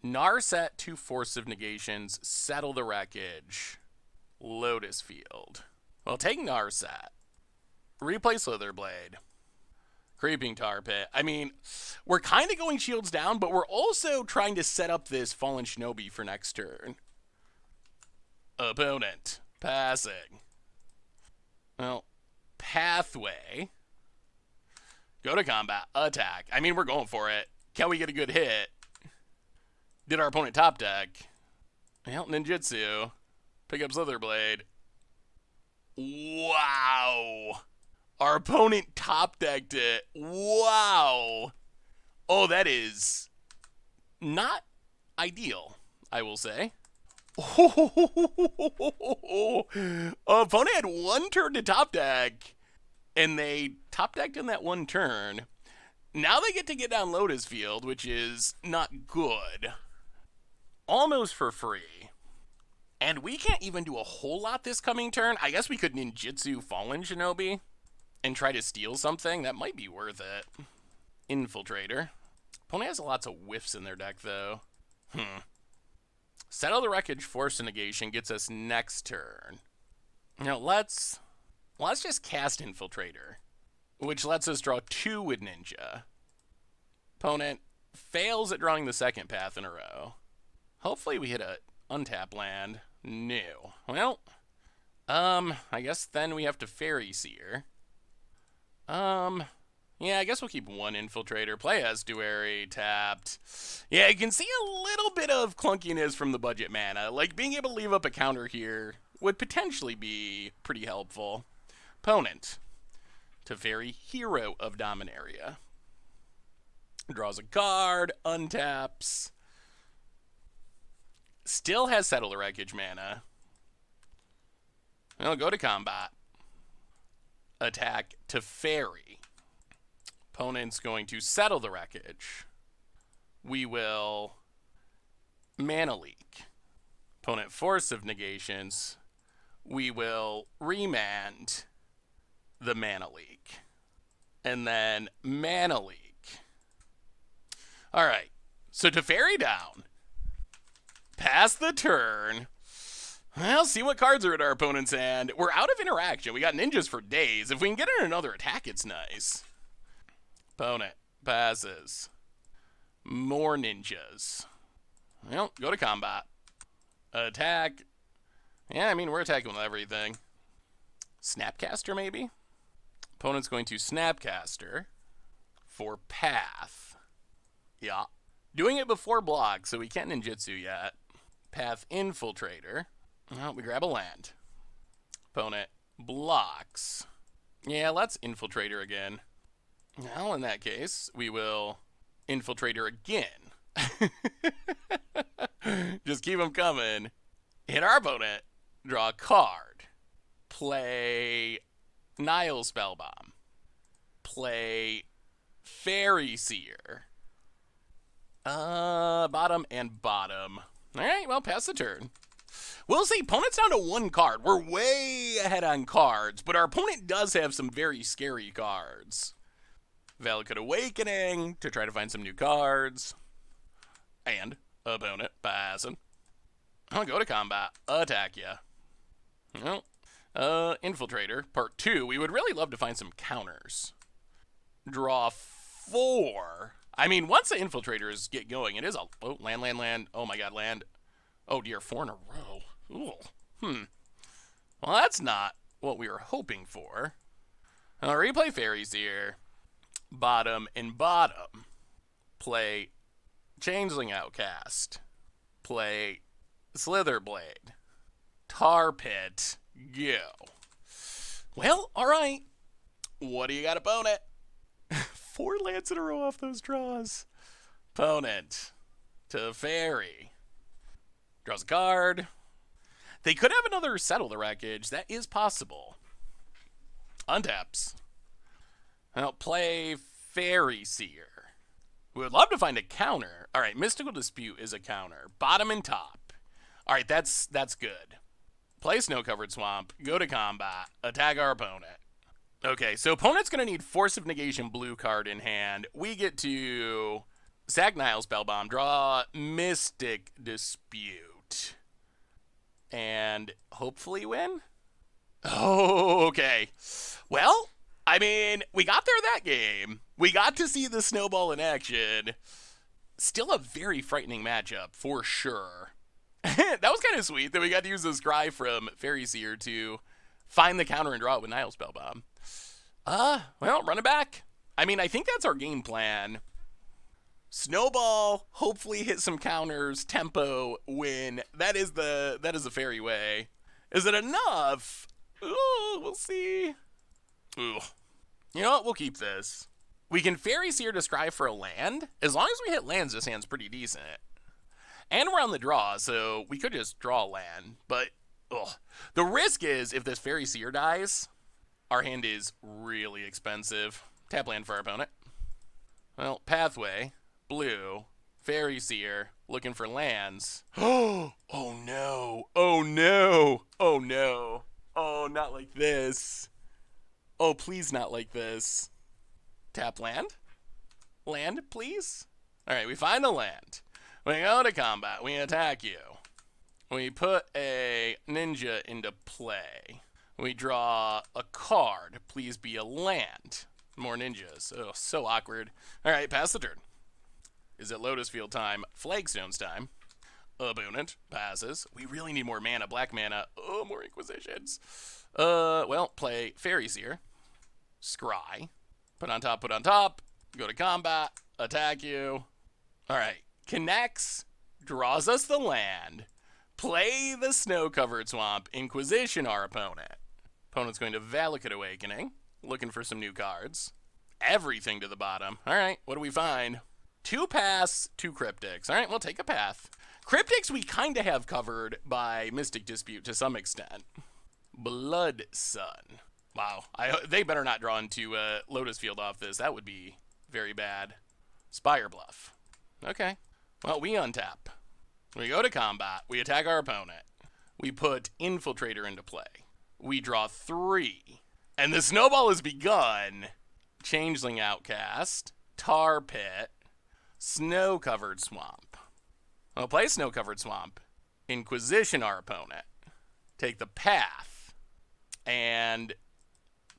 A: Narset 2 Force of Negations. Settle the Wreckage. Lotus Field. Well, take Narset. Replay Slitherblade. Creeping Tar Pit. I mean, we're kind of going shields down, but we're also trying to set up this Fallen Shinobi for next turn. Opponent. Passing. Well, Pathway. Go to combat. Attack. I mean, we're going for it. Can we get a good hit? Did our opponent top deck? Well, Ninjutsu. Pick up Slitherblade. Wow. Our opponent top decked it. Wow. Oh, that is not ideal, I will say. Opponent had 1 turn to top deck, and they top decked in that 1 turn. Now they get to get down Lotus Field, which is not good. Almost for free. And we can't even do a whole lot this coming turn. I guess we could ninjutsu Fallen Shinobi and try to steal something. That might be worth it. Infiltrator. Opponent has lots of whiffs in their deck, though. Settle the Wreckage, Force a Negation gets us next turn. Now let's just cast Infiltrator, which lets us draw 2 with Ninja. Opponent fails at drawing the 2nd path in a row. Hopefully we hit a untap land. No. Well, I guess then we have to Fairy Seer. Yeah, I guess we'll keep 1 Infiltrator. Play Estuary, tapped. Yeah, you can see a little bit of clunkiness from the budget mana. Like, being able to leave up a counter here would potentially be pretty helpful. Opponent. Teferi, Hero of Dominaria. Draws a card, untaps. Still has Settle the Wreckage mana. Well, go to combat. Attack Teferi. Opponent's going to Settle the Wreckage. We will Mana Leak. Opponent Force of Negations. We will remand the Mana Leak. And then Mana Leak. Alright, so Teferi down. Pass the turn. Well, see what cards are in our opponent's hand. We're out of interaction. We got ninjas for days. If we can get in another attack, it's nice. Opponent passes. More ninjas. Well, go to combat. Attack. Yeah, I mean, we're attacking with everything. Snapcaster, maybe? Opponent's going to Snapcaster for Path. Yeah. Doing it before block, so we can't ninjutsu yet. Path Infiltrator. Well, we grab a land. Opponent blocks. Yeah, let's Infiltrator again. Well, in that case, we will Infiltrator again. Just keep them coming. Hit our opponent. Draw a card. Play Nile Spellbomb. Play Fairy Seer. Bottom and bottom. Alright, well, pass the turn. We'll see. Opponent's down to one card. We're way ahead on cards, but our opponent does have some very scary cards. Valakut Awakening to try to find some new cards. And opponent passing. I'll go to combat. Attack ya. Well, Infiltrator, part 2. We would really love to find some counters. Draw 4. I mean, once the Infiltrators get going, it is a... Oh, land. Oh my god, land. Oh dear, 4 in a row. Ooh. Well, that's not what we were hoping for. I'll replay Fairies here. Bottom and bottom. Play Changeling Outcast. Play Slitherblade. Tar Pit. Go. Well, alright. What do you got, opponent? 4 lands in a row off those draws. Opponent. Teferi. Draws a card. They could have another Settle the Wreckage. That is possible. Untaps. Well, play Fairy Seer. We would love to find a counter. All right, Mystical Dispute is a counter. Bottom and top. All right, that's good. Play Snow-Covered Swamp. Go to combat. Attack our opponent. Okay, so opponent's going to need Force of Negation blue card in hand. We get to sack Nile Spellbomb. Draw Mystic Dispute. And hopefully win? Oh, okay. Well, I mean, we got there that game. We got to see the snowball in action. Still a very frightening matchup, for sure. That was kind of sweet that we got to use this Scry from Fairy Seer to find the counter and draw it with Nile Spellbomb. Well, run it back. I mean, I think that's our game plan. Snowball, hopefully hit some counters, tempo, win. That is the fairy way. Is it enough? Ooh, we'll see. Ooh. You know what? We'll keep this. We can Fairy Seer to Scry for a land. As long as we hit lands, this hand's pretty decent. And we're on the draw, so we could just draw a land. But, ugh. The risk is, if this Fairy Seer dies, our hand is really expensive. Tap land for our opponent. Well, Pathway, blue, Fairy Seer, looking for lands. Oh no. Oh no. Oh no. Oh, not like this. Oh, please not like this. Tap land? Land, please? Alright, we find the land. We go to combat. We attack you. We put a ninja into play. We draw a card. Please be a land. More ninjas. Oh, so awkward. Alright, pass the turn. Is it Lotus Field time? Flagstone's time. Opponent passes. We really need more mana. Black mana. Oh, more Inquisitions. Well, play Fairy Seer. Scry. Put on top, put on top. Go to combat. Attack you. Alright. Connects. Draws us the land. Play the Snow-Covered Swamp. Inquisition our opponent. Opponent's going to Valakut Awakening. Looking for some new cards. Everything to the bottom. Alright, what do we find? 2 paths, 2 cryptics. Alright, we'll take a path. Cryptics we kind of have covered by Mystic Dispute to some extent. Blood Sun. Wow, they better not draw into Lotus Field off this. That would be very bad. Spire Bluff. Okay. Well, we untap. We go to combat. We attack our opponent. We put Infiltrator into play. We draw 3. And the snowball has begun. Changeling Outcast. Tar Pit. Snow-covered Swamp. I'll play Snow-covered Swamp. Inquisition our opponent. Take the path. And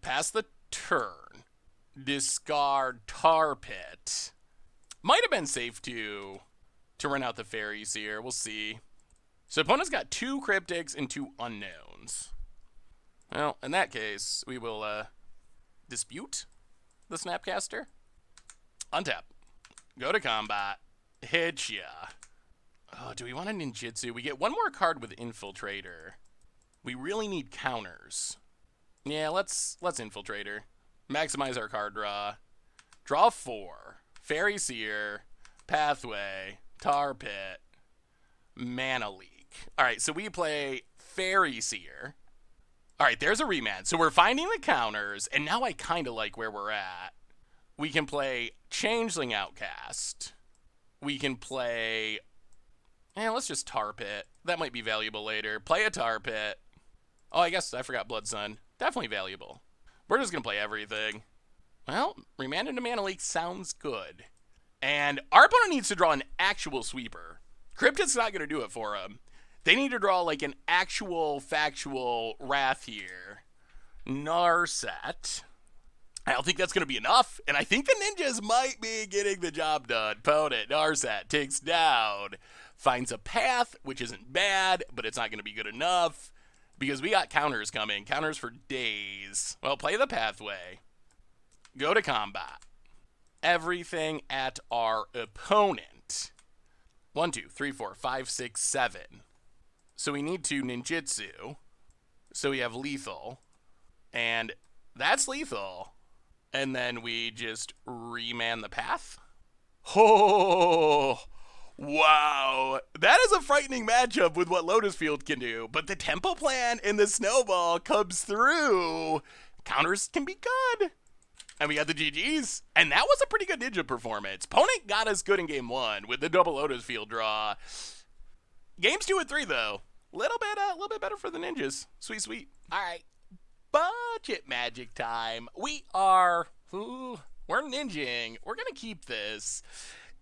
A: pass the turn. Discard Tar Pit. Might have been safe to run out the Fairy Seer. We'll see. So opponent's got 2 Cryptics and 2 Unknowns. Well, in that case, we will dispute the Snapcaster. Untap. Go to combat. Hit ya. Oh, do we want a ninjutsu? We get 1 more card with Infiltrator. We really need counters. Yeah, let's Infiltrator. Maximize our card draw. Draw 4. Fairy Seer. Pathway. Tar Pit. Mana Leak. Alright, so we play Fairy Seer. Alright, there's a remand. So we're finding the counters, and now I kind of like where we're at. We can play Changeling Outcast. We can play... let's just Tar Pit. That might be valuable later. Play a Tar Pit. Oh, I guess I forgot Blood Sun. Definitely valuable. We're just going to play everything. Well, remand into Mana Leak sounds good. And our opponent needs to draw an actual sweeper. Cryptid's not going to do it for him. They need to draw like an actual factual Wrath here. Narset. I don't think that's going to be enough. And I think the ninjas might be getting the job done. Opponent, Narset, takes down. Finds a path, which isn't bad, but it's not going to be good enough. Because we got counters coming. Counters for days. Well, play the pathway. Go to combat. Everything at our opponent. 1, 2, 3, 4, 5, 6, 7. So we need to ninjutsu. So we have lethal. And that's lethal. And then we just remand the path. Oh, wow. That is a frightening matchup with what Lotus Field can do. But the tempo plan and the snowball comes through. Counters can be good. And we got the GGs. And that was a pretty good ninja performance. Opponent got us good in game 1 with the double Lotus Field draw. Games 2 and 3, though. A little bit better for the ninjas. Sweet, sweet. All right. Budget magic time. We're ninjing. We're going to keep this.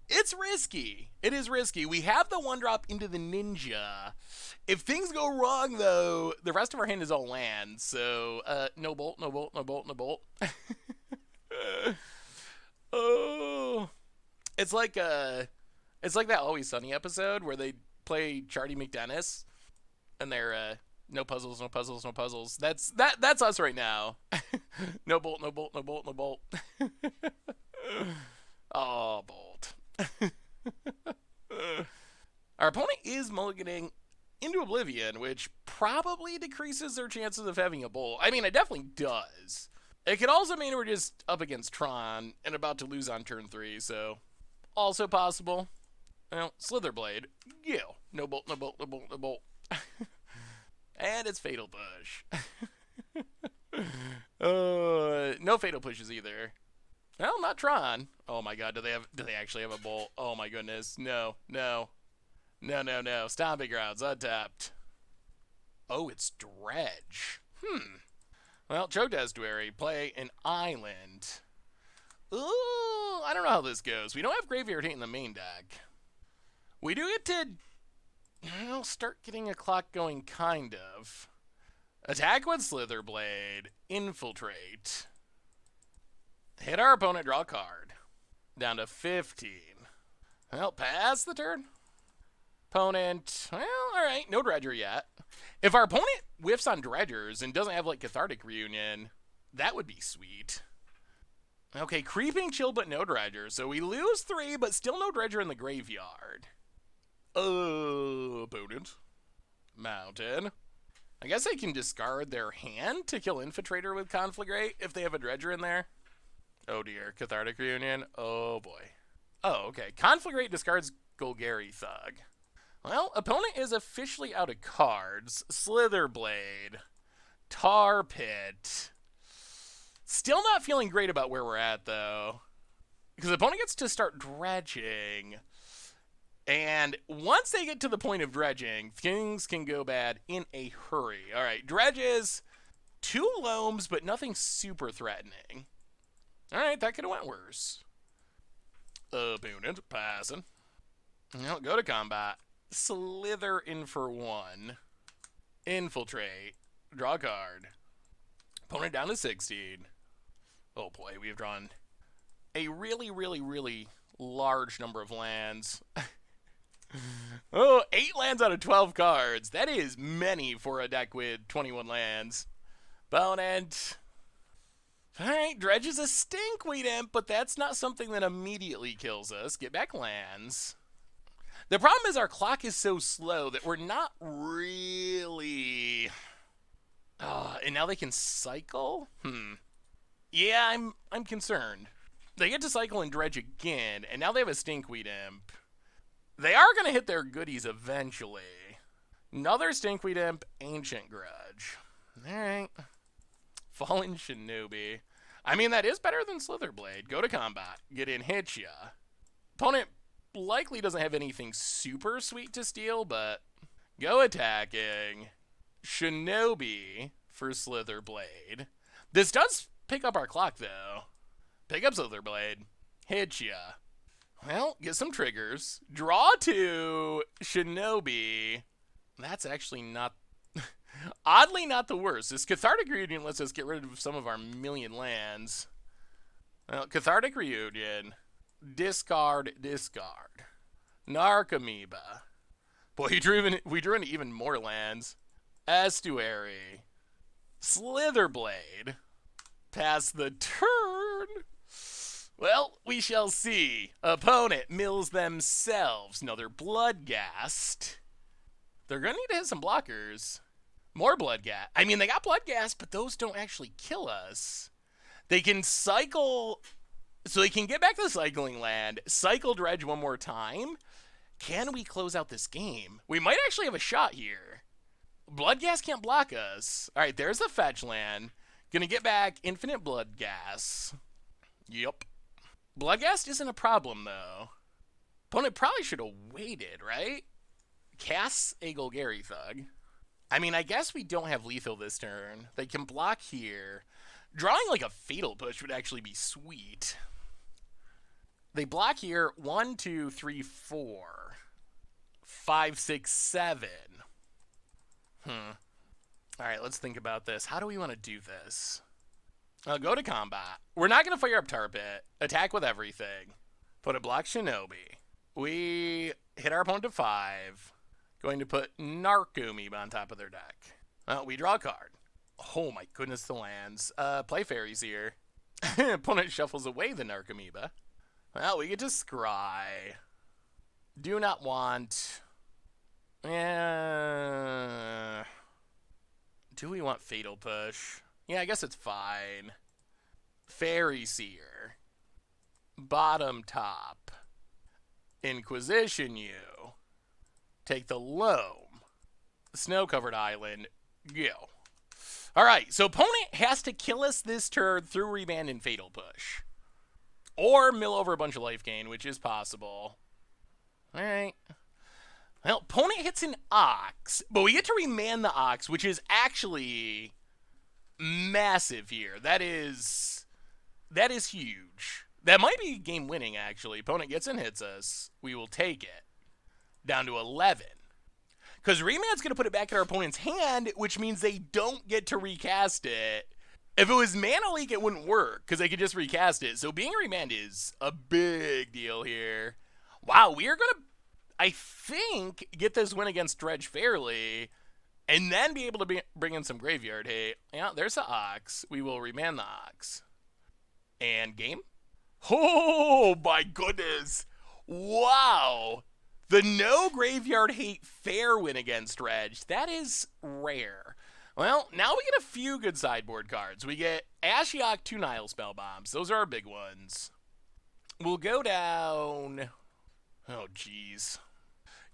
A: It's risky. It is risky. We have the 1-drop into the ninja. If things go wrong, though, the rest of our hand is all land. So, no bolt, no bolt, no bolt, no bolt. Oh, it's like that Always Sunny episode where they play Charlie McDennis, and they're no puzzles, no puzzles, no puzzles. That's us right now. No bolt, no bolt, no bolt, no bolt. Oh, bolt. Our opponent is mulliganing into Oblivion, which probably decreases their chances of having a bolt. I mean, it definitely does. It could also mean we're just up against Tron and about to lose on turn 3, so also possible. Well, Slitherblade. Yeah. No bolt, no bolt, no bolt, no bolt. And it's Fatal Push. No Fatal Pushes either. Well, not Tron. Oh my god, do they actually have a bolt? Oh my goodness. No, no. No, no, no. Stomping Grounds, untapped. Oh, it's Dredge. Well, Choked Estuary, play an island. Ooh, I don't know how this goes. We don't have Graveyard Hate in the main deck. We do get to start getting a clock going, kind of. Attack with Slitherblade. Infiltrate. Hit our opponent, draw a card. Down to 15. Well, pass the turn. Opponent, well, alright, no Dredger yet. If our opponent whiffs on Dredgers and doesn't have, like, Cathartic Reunion, that would be sweet. Okay, Creeping Chill, but no Dredger. So we lose 3, but still no Dredger in the graveyard. Opponent. Mountain. I guess they can discard their hand to kill Infiltrator with Conflagrate if they have a Dredger in there. Oh dear, Cathartic Reunion. Oh boy. Oh, okay. Conflagrate discards Golgari Thug. Well, opponent is officially out of cards. Slitherblade. Tar Pit. Still not feeling great about where we're at, though. Because opponent gets to start dredging. And once they get to the point of dredging, things can go bad in a hurry. All right, dredges, 2 loams, but nothing super threatening. All right, that could have went worse. Opponent passing. No, go to combat. Slither in for 1. Infiltrate. Draw a card. Opponent down to 16. Oh boy, we've drawn a really, really, really large number of lands. Oh, 8 lands out of 12 cards. That is many for a deck with 21 lands. Opponent. Alright, Dredge is a stinkweed imp, but that's not something that immediately kills us. Get back lands. The problem is our clock is so slow that we're not really... and now they can cycle? Yeah, I'm concerned. They get to cycle and dredge again, and now they have a stinkweed imp. They are going to hit their goodies eventually. Another stinkweed imp, ancient grudge. Alright. Fallen shinobi. I mean, that is better than Slitherblade. Go to combat. Get in, hit ya. Opponent likely doesn't have anything super sweet to steal, but go attacking. Shinobi for Slitherblade. This does pick up our clock, though. Pick up Slitherblade. Hit ya. Well, get some triggers. Draw 2. Shinobi. That's actually not... oddly not the worst. This Cathartic Reunion lets us get rid of some of our million lands. Well, Cathartic Reunion. Discard, discard. Narcomoeba. Boy, we drew into even more lands. Estuary. Slitherblade. Pass the turn. Well, we shall see. Opponent mills themselves. Another Bloodghast. They're going to need to hit some blockers. More Bloodghast. I mean, they got Bloodghast, but those don't actually kill us. They can cycle... So they can get back to the cycling land, cycle dredge one more time. Can we close out this game? We might actually have a shot here. Bloodghast can't block us. All right, there's the fetch land. Gonna get back infinite Bloodghast. Yep. Bloodghast isn't a problem, though. Opponent probably should have waited, right? Casts a Golgari Thug. I mean, I guess we don't have lethal this turn. They can block here. Drawing like a Fatal Push would actually be sweet. They block here 1, 2, 3, 4, 5, 6, 7. Alright, let's think about this. How do we want to do this? Go to combat. We're not going to fire up Tar Pit. Attack with everything. Put a block Shinobi. We hit our opponent to 5. Going to put Narcomoeba on top of their deck. We draw a card. Oh my goodness, the lands. Play fairies here. Opponent shuffles away the Narcomoeba. Well, we get to scry. Do not want... Do we want Fatal Push? Yeah, I guess it's fine. Fairy Seer. Bottom top. Inquisition you. Take the loam. Snow-covered island. Go. Alright, so opponent has to kill us this turn through Remand and Fatal Push. Or mill over a bunch of life gain, which is possible. Alright. Well, opponent hits an Ox, but we get to remand the Ox, which is actually massive here. That is huge. That might be game winning, actually. Opponent gets and hits us. We will take it. Down to 11. Because Remand's going to put it back in our opponent's hand, which means they don't get to recast it. If it was Mana Leak, it wouldn't work, because they could just recast it. So being Remand is a big deal here. Wow, we are going to, I think, get this win against Dredge fairly, and then be able to bring in some graveyard hate. Yeah, there's the Ox. We will Remand the Ox. And game? Oh, my goodness. Wow. The no graveyard hate fair win against Dredge. That is rare. Well, now we get a few good sideboard cards. We get Ashiok, 2 Nile Spellbombs. Those are our big ones. We'll go down... Oh, jeez.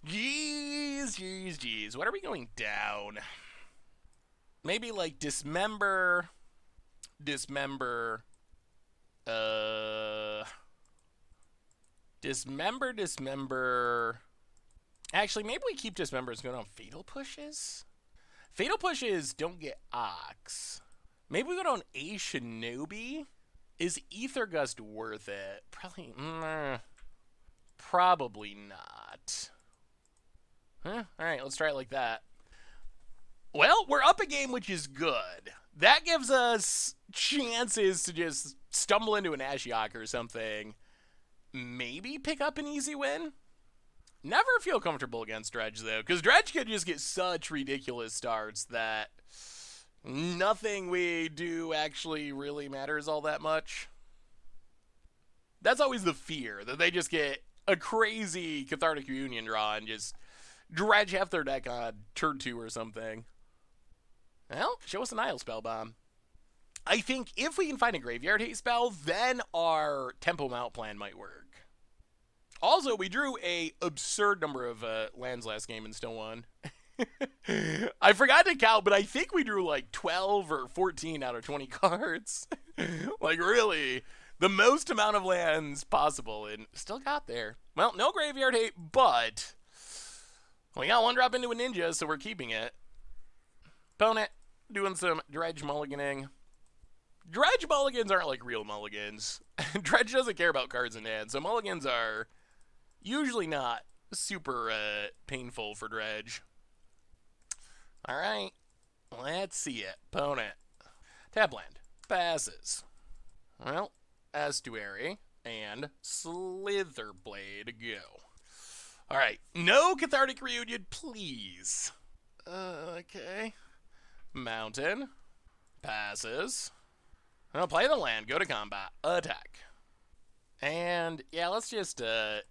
A: Jeez. What are we going down? Maybe like Dismember. Dismember. Dismember. Actually, maybe we keep Dismembers going on Fatal Pushes? Fatal Pushes don't get Ox. Maybe we go down A Shinobi? Is Ether Gust worth it? Probably not. Huh? Alright, let's try it like that. Well, we're up a game, which is good. That gives us chances to just stumble into an Ashiok or something. Maybe pick up an easy win? Never feel comfortable against Dredge, though, because Dredge could just get such ridiculous starts that nothing we do actually really matters all that much. That's always the fear, that they just get a crazy Cathartic Reunion draw and just dredge half their deck on turn 2 or something. Well, show us an Isle Spellbomb. I think if we can find a Graveyard Hate spell, then our Tempo Mount plan might work. Also, we drew a absurd number of lands last game and still won. I forgot to count, but I think we drew like 12 or 14 out of 20 cards. Like, really, the most amount of lands possible, and still got there. Well, no Graveyard Hate, but we got one drop into a Ninja, so we're keeping it. Opponent doing some Dredge mulliganing. Dredge mulligans aren't like real mulligans. Dredge doesn't care about cards in hand, so mulligans are usually not super painful for Dredge. Alright, let's see it. Opponent. Tap land. Passes. Well, Estuary and Slitherblade go. Alright, no Cathartic Reunion, please. Okay. Mountain. Passes. I'll play the land, go to combat, attack. And, yeah, let's just, yeah,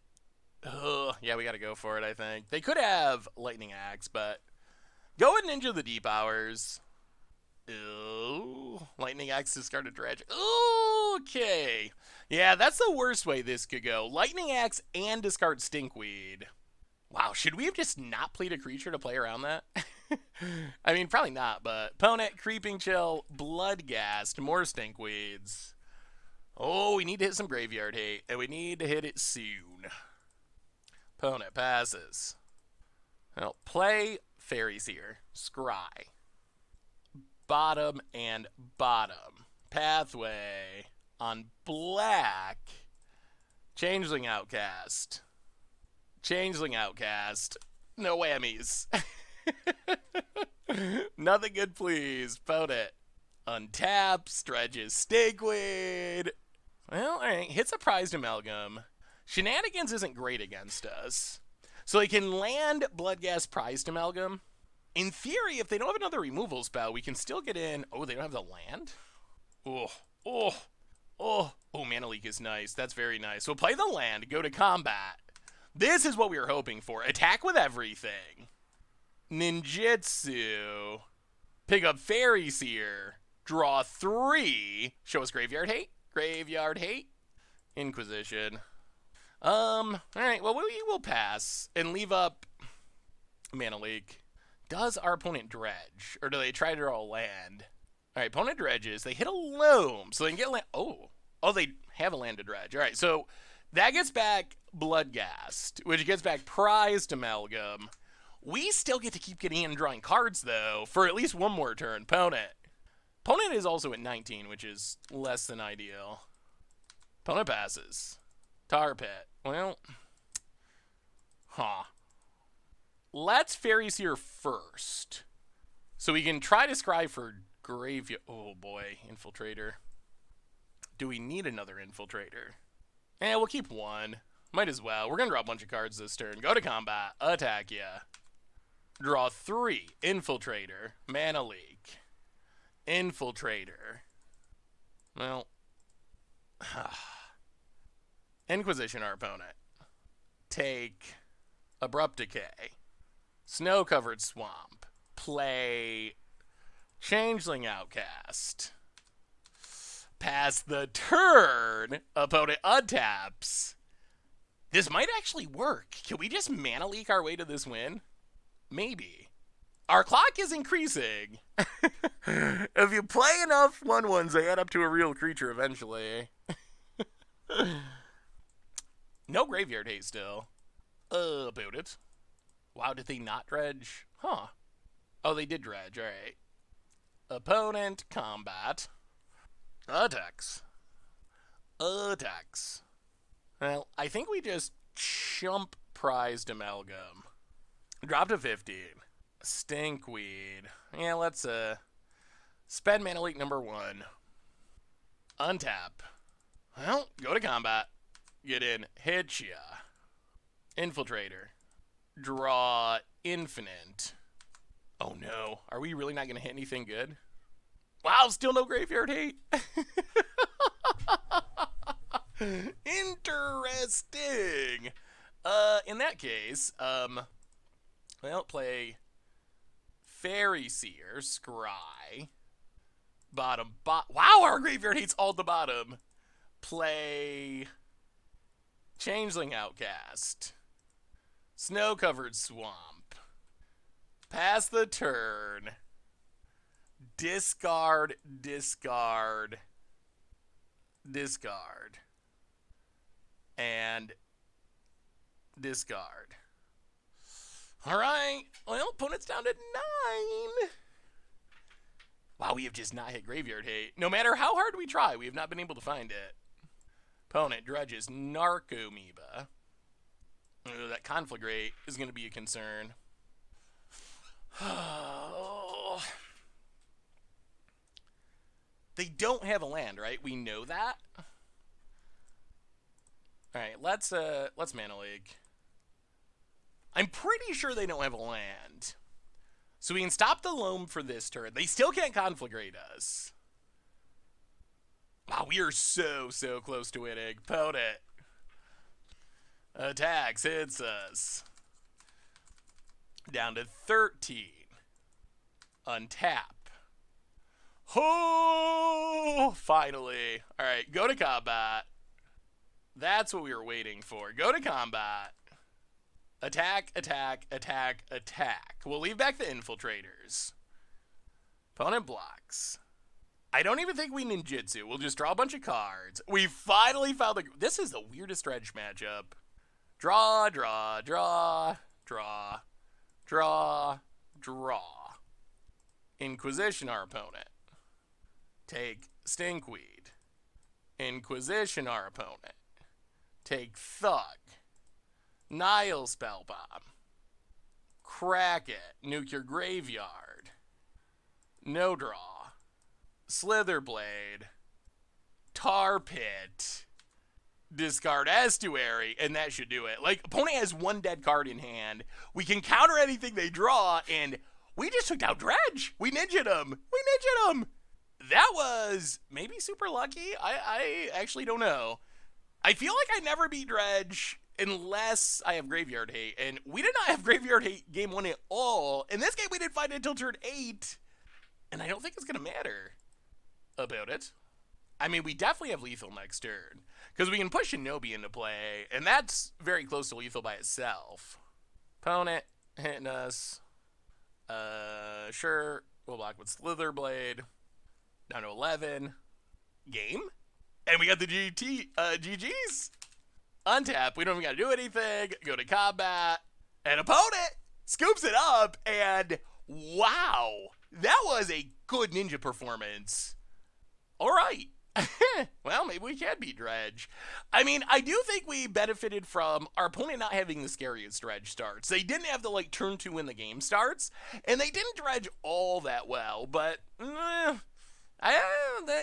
A: we gotta go for it, I think. They could have Lightning Axe, but go with Ninja the Deep Hours. Ooh, Lightning Axe discarded Dredge. Okay. Yeah, that's the worst way this could go. Lightning Axe and discard Stinkweed. Wow, should we have just not played a creature to play around that? I mean, probably not, but opponent, Creeping Chill, Bloodghast, more Stinkweeds. Oh, we need to hit some Graveyard Hate, and we need to hit it soon. Opponent passes. Well, play Fairy Seer, Scry. Bottom and bottom. Pathway on black. Changeling Outcast. Changeling Outcast. No whammies. Nothing good, please. Opponent untaps, dredges Stinkweed. Well, alright. Hits a Prized Amalgam. Shenanigans isn't great against us. So they can land Bloodghast Prized Amalgam. In theory, if they don't have another removal spell, we can still get in. Oh, they don't have the land? Oh, Mana Leak is nice. That's very nice. We'll play the land, go to combat. This is what we were hoping for. Attack with everything. Ninjutsu. Pick up Fairy Seer. Draw 3. Show us Graveyard Hate. Graveyard Hate. Inquisition. Alright, well, we will pass and leave up Mana Leak. Does our opponent dredge? Or do they try to draw a land? Alright, opponent dredges. They hit a loam, so they can get land. Oh, they have a land to dredge. Alright, so that gets back Bloodghast, which gets back Prized Amalgam. We still get to keep getting in and drawing cards, though, for at least one more turn. Opponent is also at 19, which is less than ideal. Opponent passes. Tar Pit. Well, let's Fairy Seer first. So we can try to scry for Graveyard. Oh boy, Infiltrator. Do we need another Infiltrator? We'll keep one. Might as well. We're going to draw a bunch of cards this turn. Go to combat. Attack ya. Draw 3. Infiltrator. Mana Leak. Infiltrator. Well. Inquisition our opponent. Take Abrupt Decay. Snow-Covered Swamp. Play Changeling Outcast. Pass the turn. Opponent untaps. This might actually work. Can we just Mana Leak our way to this win? Maybe. Our clock is increasing. If you play enough 1/1s, they add up to a real creature eventually. No Graveyard Hate still. About it. Wow, did they not dredge? Huh. Oh, they did dredge. All right. Opponent, combat. Attacks. Attacks. Well, I think we just chump prized amalgam. Drop to 15. Stinkweed. Yeah, let's spend mana leak number 1. Untap. Well, go to combat. Get in. Hit ya. Infiltrator. Draw infinite. Oh no. Are we really not going to hit anything good? Wow, still no graveyard hate. Interesting. In that case, well, play Fairy Seer, Scry. Wow, our graveyard hates all the bottom. Play Changeling Outcast. Snow-covered swamp. Pass the turn. Discard, discard, discard. And discard. Alright, well, opponent's down to 9. Wow, we have just not hit graveyard hate. No matter how hard we try, we have not been able to find it. Opponent dredges Narcomoeba. That conflagrate is going to be a concern. They don't have a land, right? We know that. All right, let's mana leak. I'm pretty sure they don't have a land. So we can stop the loam for this turn. They still can't conflagrate us. Wow, we are so close to winning. Opponent. Attacks, hits us. Down to 13. Untap. Oh, finally. All right, go to combat. That's what we were waiting for. Go to combat. Attack, attack, attack, attack. We'll leave back the infiltrators. Opponent blocks. I don't even think we ninjutsu. We'll just draw a bunch of cards. We finally found the... This is the weirdest dredge matchup. Draw, draw, draw, draw, draw, draw. Inquisition our opponent. Take Stinkweed. Inquisition our opponent. Take Thug. Nile Spellbomb. Crack it. Nuke your graveyard. No draw. Slitherblade. Tar Pit. Discard Estuary, and that should do it. Like, opponent has 1 dead card in hand. We can counter anything they draw, and we just took out Dredge. We ninja'd him. We ninja'd him. That was maybe super lucky. I actually don't know. I feel like I never beat Dredge unless I have Graveyard Hate, and we did not have Graveyard Hate game 1 at all. In this game, we didn't find it until turn 8, and I don't think it's going to matter about it. I mean, we definitely have lethal next turn, because we can push Shinobi into play, and that's very close to lethal by itself. Opponent hitting us. Sure, we'll block with Slitherblade. Down to 11. Game? And we got the GGs. Untap, we don't even got to do anything. Go to combat. And opponent scoops it up, and wow, that was a good ninja performance. All right. Well, maybe we can beat Dredge. I mean, I do think we benefited from our opponent not having the scariest Dredge starts. They didn't have the, like, turn 2 when the game starts, and they didn't Dredge all that well, but that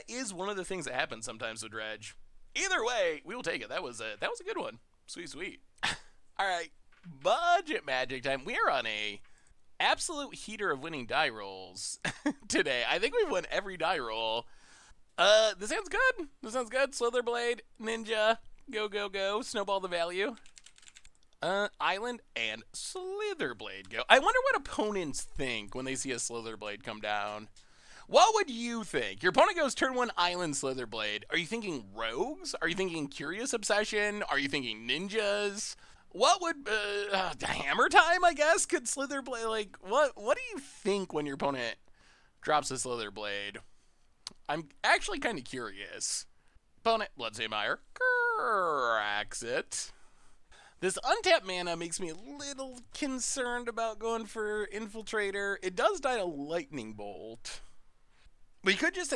A: is one of the things that happens sometimes with Dredge. Either way, we will take it. That was a good one. Sweet. All right, budget magic time. We are on a absolute heater of winning die rolls today. I think we've won every die roll. This sounds good. Slitherblade, Ninja, go. Snowball the value. Island and Slitherblade go. I wonder what opponents think when they see a Slitherblade come down. What would you think? Your opponent goes turn 1 Island Slitherblade. Are you thinking rogues? Are you thinking Curious Obsession? Are you thinking ninjas? What would, Hammer Time, I guess? Could Slitherblade, like, what do you think when your opponent drops a Slitherblade? I'm actually kind of curious. Opponent, Bloodsail Mire, cracks it. This untapped mana makes me a little concerned about going for Infiltrator. It does die to Lightning Bolt. We could just...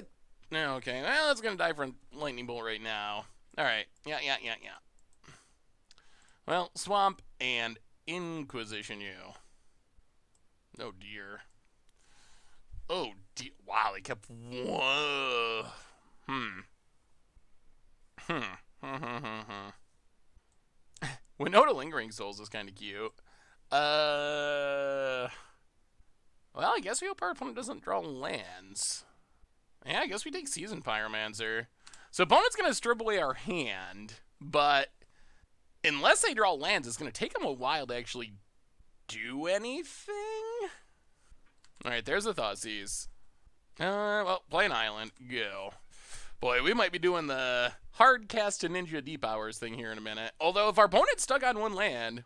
A: No, okay. Well, it's going to die from Lightning Bolt right now. Alright. Yeah. Well, Swamp and Inquisition you. Oh, dear. Oh, dear. Wow, they kept... Whoa. Winota Lingering Souls is kind of cute. Well, I guess we hope our opponent doesn't draw lands. Yeah, I guess we take Seasoned Pyromancer. So opponent's going to strip away our hand, but unless they draw lands, it's going to take them a while to actually do anything. Alright, there's the Thoughtseize. Well, play an island. Go. Boy, we might be doing the hard cast to Ninja Deep Hours thing here in a minute. Although, if our opponent's stuck on one land,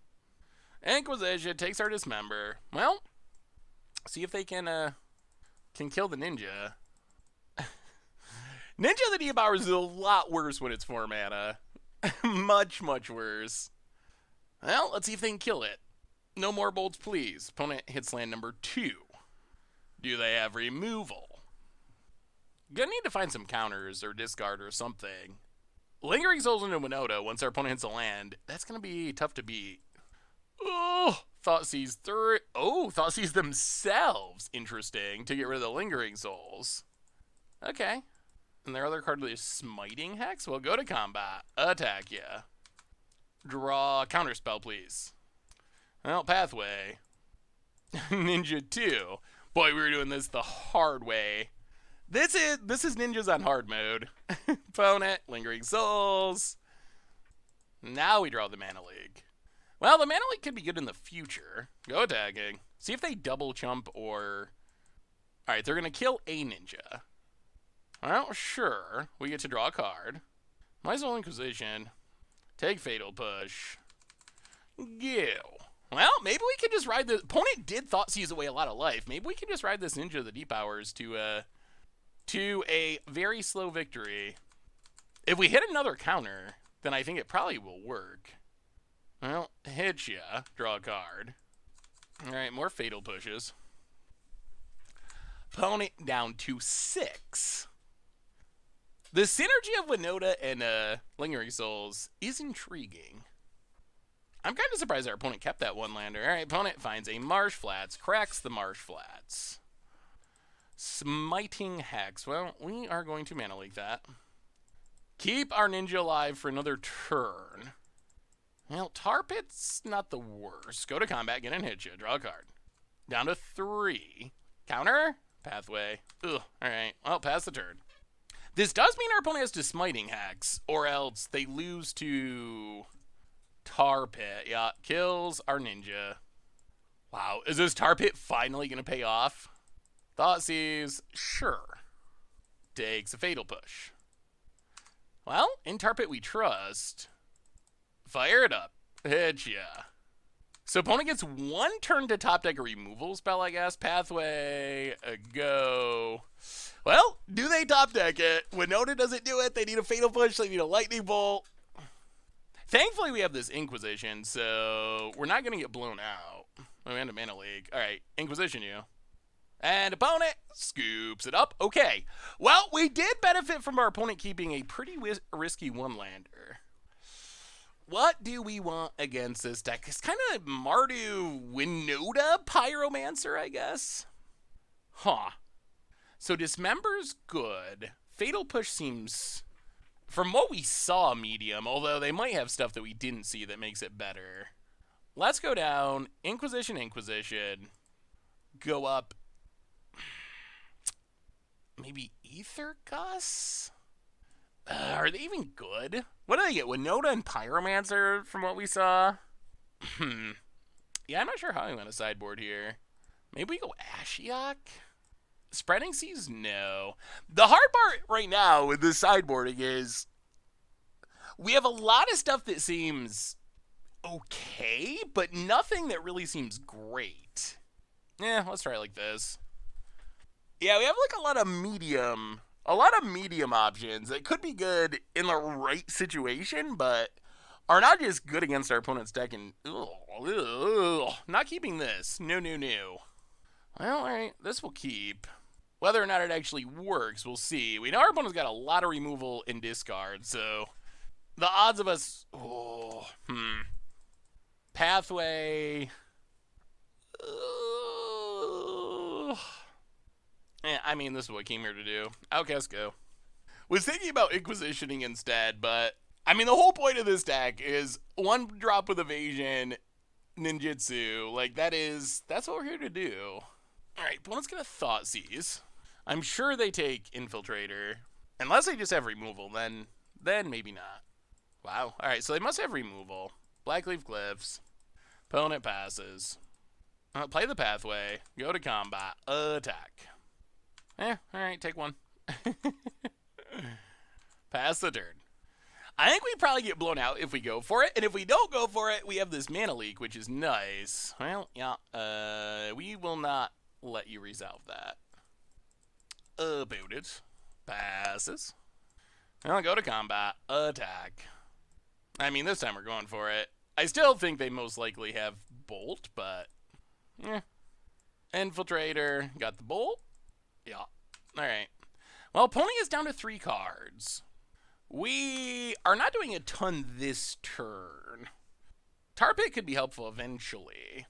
A: Inquisition takes our Dismember. Well, see if they can kill the Ninja. Ninja the Deep Hours is a lot worse when it's 4 mana. Much worse. Well, let's see if they can kill it. No more bolts, please. Opponent hits land number 2. Do they have removal? Gonna need to find some counters or discard or something. Lingering Souls into Winota once our opponent hits a land. That's gonna be tough to beat. Oh, Thoughtseize 3. Oh, Thoughtseize themselves. Interesting. To get rid of the Lingering Souls. Okay. And their other card is Smiting Hex? Well, go to combat. Attack ya. Draw counterspell, please. Well, Pathway. Ninja 2. Boy, we were doing this the hard way. This is ninjas on hard mode. Opponent, Lingering Souls. Now we draw the Mana League. Well, the Mana League could be good in the future. Go attacking. See if they double chump or... Alright, they're going to kill a ninja. Well, sure. We get to draw a card. Might as well Inquisition. Take Fatal Push. Go. Well, maybe we could just ride the... Opponent did Thoughtseize away a lot of life. Maybe we could just ride this Ninja of the Deep Hours to a very slow victory. If we hit another counter, then I think it probably will work. Well, hit ya. Draw a card. Alright, more Fatal Pushes. Opponent down to 6. The synergy of Winota and Lingering Souls is intriguing. I'm kind of surprised our opponent kept that one lander. Alright, opponent finds a Marsh Flats, cracks the Marsh Flats. Smiting Hex. Well, we are going to Mana League that. Keep our ninja alive for another turn. Well, Tar Pit's not the worst. Go to combat, get in, hit you, draw a card. Down to 3. Counter? Pathway. Ugh, alright. Well, pass the turn. This does mean our opponent has to Smiting Hex, or else they lose to Tar Pit. Yeah, kills our ninja. Wow, is this Tar Pit finally going to pay off? Thoughtseize, sure. Takes a Fatal Push. Well, in Tar Pit we trust. Fire it up. Hit ya. So opponent gets 1 turn to top deck a removal spell, I guess. Pathway, a go. Well, do they top deck it? Winota doesn't do it. They need a Fatal Push. They need a Lightning Bolt. Thankfully, we have this Inquisition, so we're not going to get blown out. We end a Mana League. All right, Inquisition you. And opponent scoops it up. Okay. Well, we did benefit from our opponent keeping a pretty risky one-lander. What do we want against this deck? It's kind of Mardu Winota Pyromancer, I guess. Huh. So Dismember's good. Fatal Push seems, from what we saw, medium, although they might have stuff that we didn't see that makes it better. Let's go down. Inquisition. Go up. Maybe Ether Gus? Are they even good? What do they get? Winota and Pyromancer from what we saw? Yeah, I'm not sure how I want to sideboard here. Maybe we go Ashiok? Spreading Seas? No. The hard part right now with this sideboarding is we have a lot of stuff that seems okay, but nothing that really seems great. Yeah, let's try it like this. Yeah, we have like a lot of medium options that could be good in the right situation, but are not just good against our opponent's deck and not keeping this. No, no, no. Well, alright, this will keep. Whether or not it actually works, we'll see. We know our opponent's got a lot of removal and discard, so the odds of us... Pathway... I mean, this is what I came here to do. Outcast, go. Was thinking about Inquisitioning instead, but... I mean, the whole point of this deck is one drop with evasion, ninjutsu. Like, that's what we're here to do. Alright, opponent's gonna Thoughtseize. I'm sure they take Infiltrator. Unless they just have removal, then maybe not. Wow. Alright, so they must have removal. Blackleaf Glyphs. Opponent passes. Play the pathway. Go to combat. Attack. Alright, take one. Pass the turn. I think we probably get blown out if we go for it, and if we don't go for it, we have this mana leak, which is nice. Well, yeah, we will not let you resolve that. About it. Passes. I'll go to combat. Attack. I mean, this time we're going for it. I still think they most likely have Bolt, but... Infiltrator. Got the Bolt? Yeah. Alright. Well, opponent is down to 3 cards. We are not doing a ton this turn. Tar Pit could be helpful eventually.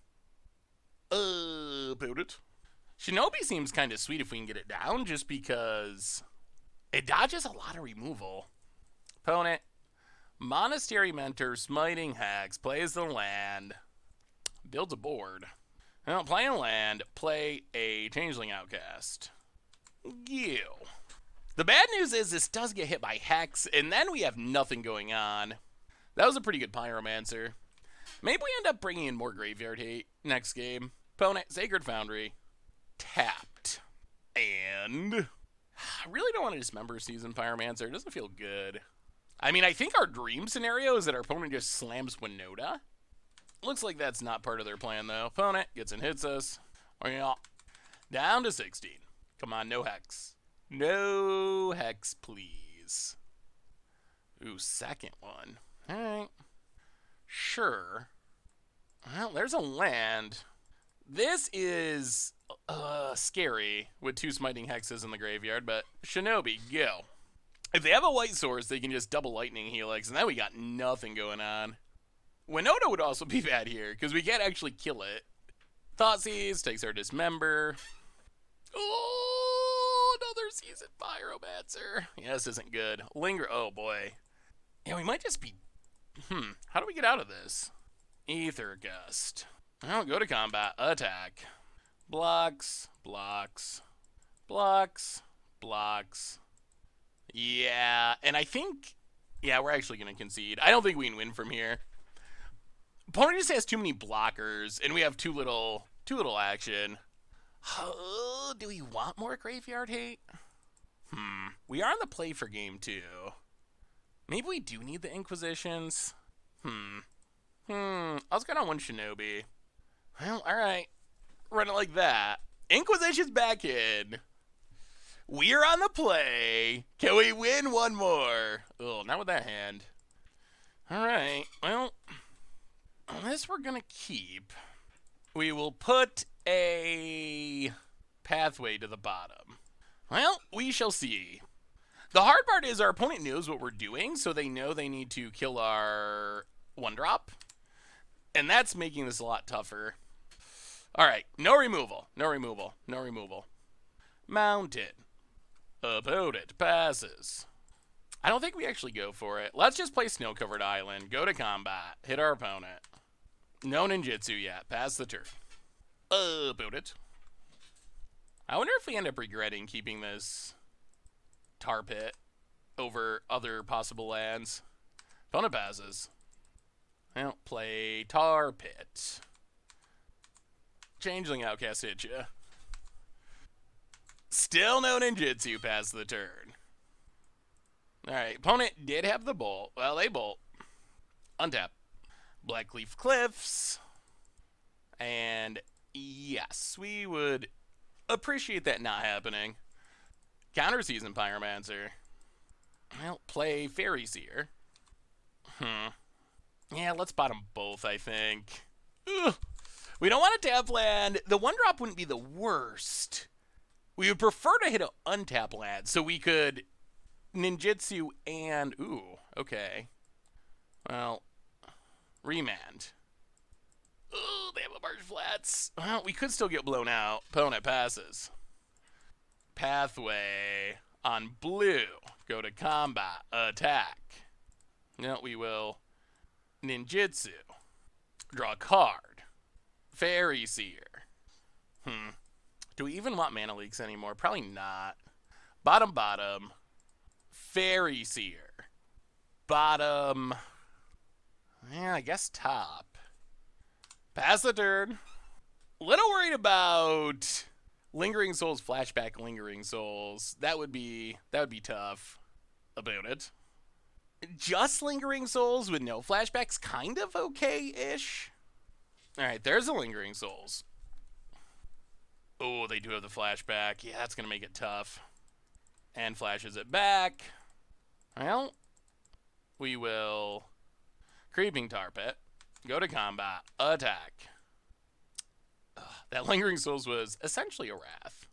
A: About it. Shinobi seems kind of sweet if we can get it down, just because it dodges a lot of removal. Opponent, Monastery Mentor, Smiting Hex, plays the land, builds a board. Well, play a land, play a Changeling Outcast. You. The bad news is this does get hit by Hex, and then we have nothing going on. That was a pretty good Pyromancer. Maybe we end up bringing in more Graveyard Hate next game. Opponent, Sacred Foundry. Tapped. And... I really don't want to dismember Season Pyromancer. It doesn't feel good. I mean, I think our dream scenario is that our opponent just slams Winota. Looks like that's not part of their plan, though. Opponent gets and hits us. Yeah. Down to 16. Come on, no Hex. No Hex, please. Ooh, second one. Alright. Sure. Well, there's a land. This is scary with 2 Smiting Hexes in the graveyard, but Shinobi, go. If they have a white source, they can just double Lightning Helix, and then we got nothing going on. Winota would also be bad here, because we can't actually kill it. Thoughtseize takes our Dismember. Oh, another Season Pyromancer. Yeah, this isn't good. Linger, oh boy. Yeah, we might just be... how do we get out of this? Aether Gust. I'll go to combat. Attack. Blocks. Blocks. Blocks. Blocks. Yeah, and I think... Yeah, we're actually going to concede. I don't think we can win from here. Opponent just has too many blockers, and we have too little action. Do we want more Graveyard Hate? We are on the play for game 2. Maybe we do need the Inquisitions. I was going on one Shinobi. Well, alright. Run it like that. Inquisition's back in. We're on the play. Can we win one more? Oh, not with that hand. Alright. Well, this we're going to keep. We will put a pathway to the bottom. Well, we shall see. The hard part is our opponent knows what we're doing, so they know they need to kill our 1-drop. And that's making this a lot tougher. Alright, no removal. No removal. No removal. Mounted. About it. Passes. I don't think we actually go for it. Let's just play Snow-Covered Island. Go to combat. Hit our opponent. No ninjutsu yet. Pass the turn. About it. I wonder if we end up regretting keeping this Tar Pit over other possible lands. Opponent passes. Well, play Tar Pit. Changeling Outcast hit ya. Still no ninjutsu past the turn. Alright, opponent did have the bolt. Well, they bolt. Untap. Blackleaf Cliffs. And yes, we would appreciate that not happening. Counter Season Pyromancer. Well, play Fairy Seer. Yeah, let's bottom both, I think. Ugh. We don't want to tap land. The one drop wouldn't be the worst. We would prefer to hit an untap land so we could ninjutsu and... Ooh, okay. Well, remand. Ooh, they have a marsh flats. Well, we could still get blown out. Opponent passes. Pathway on blue. Go to combat. Attack. No, we will ninjutsu. Draw a card. Fairy Seer. Do we even want mana leaks anymore? Probably not. Bottom, bottom. Fairy Seer. Bottom. Yeah, I guess top. Pass the turn. Little worried about Lingering Souls, flashback Lingering Souls. That would be tough about it. Just Lingering Souls with no flashbacks, kind of okay-ish. Alright, there's a Lingering Souls. Oh, they do have the flashback. Yeah, that's going to make it tough. And flashes it back. Well, we will Creeping Tar Pit. Go to combat. Attack. Ugh, that Lingering Souls was essentially a Wrath.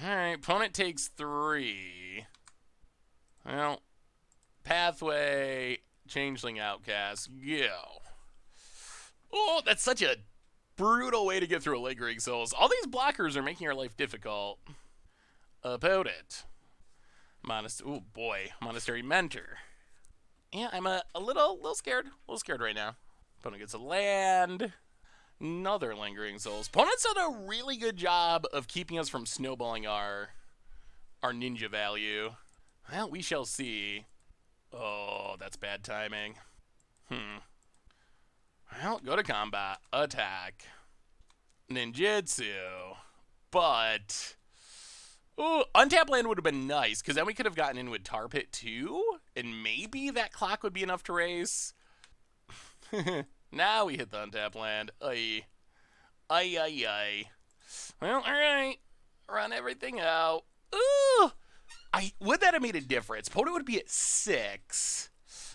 A: Alright, opponent takes 3. Well, Pathway, Changeling Outcast, go. Oh, that's such a brutal way to get through a Lingering Souls. All these blockers are making our life difficult. Opponent. Oh boy, Monastery Mentor. Yeah, I'm a little scared. A little scared right now. Opponent gets a land. Another Lingering Souls. Opponent's done a really good job of keeping us from snowballing our ninja value. Well, we shall see. Oh, that's bad timing. Well, go to combat. Attack. Ninjutsu. But... Ooh, untap land would have been nice, because then we could have gotten in with Tar Pit too, and maybe that clock would be enough to race. Now we hit the untap land. Ay. Ay, ay, ay. Well, alright. Run everything out. Ooh! Would that have made a difference? Opponent would be at 6.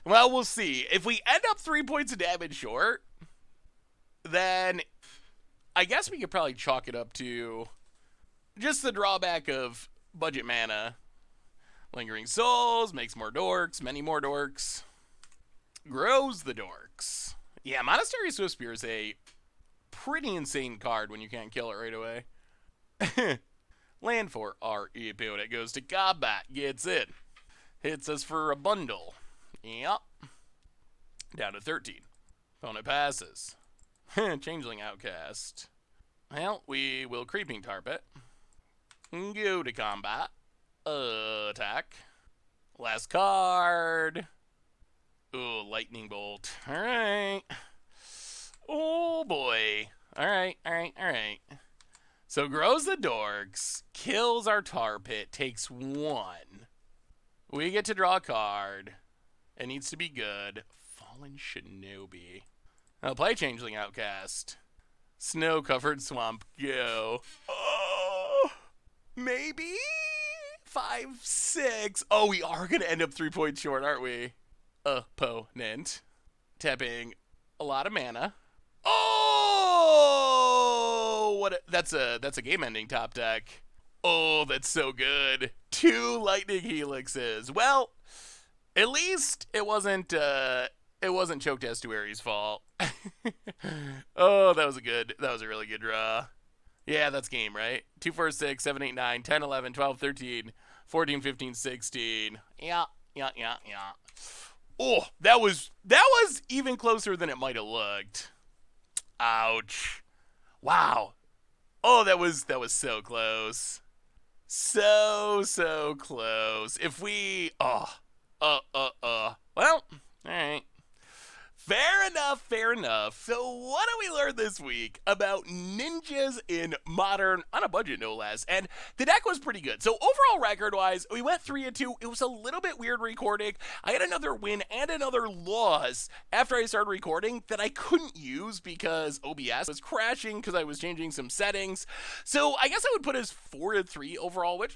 A: Well, we'll see. If we end up 3 points of damage short, then I guess we could probably chalk it up to just the drawback of budget mana. Lingering Souls makes more dorks, many more dorks. Grows the dorks. Yeah, Monastery Swiftspear is a pretty insane card when you can't kill it right away. Land for our opponent goes to combat, gets in. Hits us for a bundle. Yep. Down to 13. Opponent passes. Changeling Outcast. Well, we will Creeping Tar Pit. Go to combat. Attack. Last card. Ooh, Lightning Bolt. Alright. Oh boy. Alright. So grows the dorks, kills our Tar Pit, takes 1. We get to draw a card. It needs to be good. Fallen Shinobi. I'll play Changeling Outcast. Snow-covered swamp, go. Oh, maybe 5, 6. Oh, we are going to end up 3 points short, aren't we? Opponent. Tapping a lot of mana. Oh, that's a game-ending top deck. Oh, that's so good. 2 Lightning Helixes. Well, at least it wasn't Choked Estuary's fault. Oh, that was a really good draw. Yeah, that's game, right? 2, 4, 6, 7, 8, 9, 10, 11, 12, 13, 14, 15, 16. Yeah. Oh, that was even closer than it might have looked. Ouch. Wow. Oh, that was so close. So close. If we well, all right. Fair enough. So what do we learn this week about ninjas in Modern, on a budget no less? And the deck was pretty good. So overall record-wise, we went 3-2. It was a little bit weird recording. I had another win and another loss after I started recording that I couldn't use because OBS was crashing because I was changing some settings. So I guess I would put us 4-3 overall, which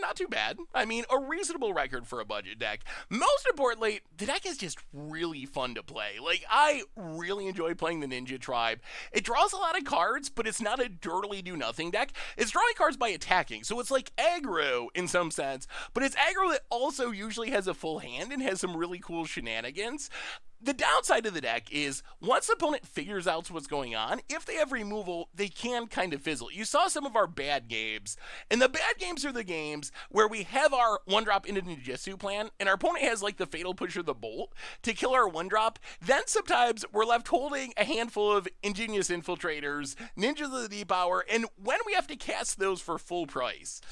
A: not too bad. I mean, a reasonable record for a budget deck. Most importantly, the deck is just really fun to play. play. Like, I really enjoy playing the Ninja Tribe. It draws a lot of cards, but it's not a dirtily do-nothing deck. It's drawing cards by attacking, so it's like aggro in some sense, but it's aggro that also usually has a full hand and has some really cool shenanigans. The downside of the deck is once the opponent figures out what's going on, if they have removal, they can kind of fizzle. You saw some of our bad games, and the bad games are the games where we have our 1-drop into Ninjutsu plan, and our opponent has like the Fatal Push or the Bolt to kill our 1-drop. Then sometimes we're left holding a handful of Ingenious Infiltrators, Ninjas of the Deep Hour, and when we have to cast those for full price,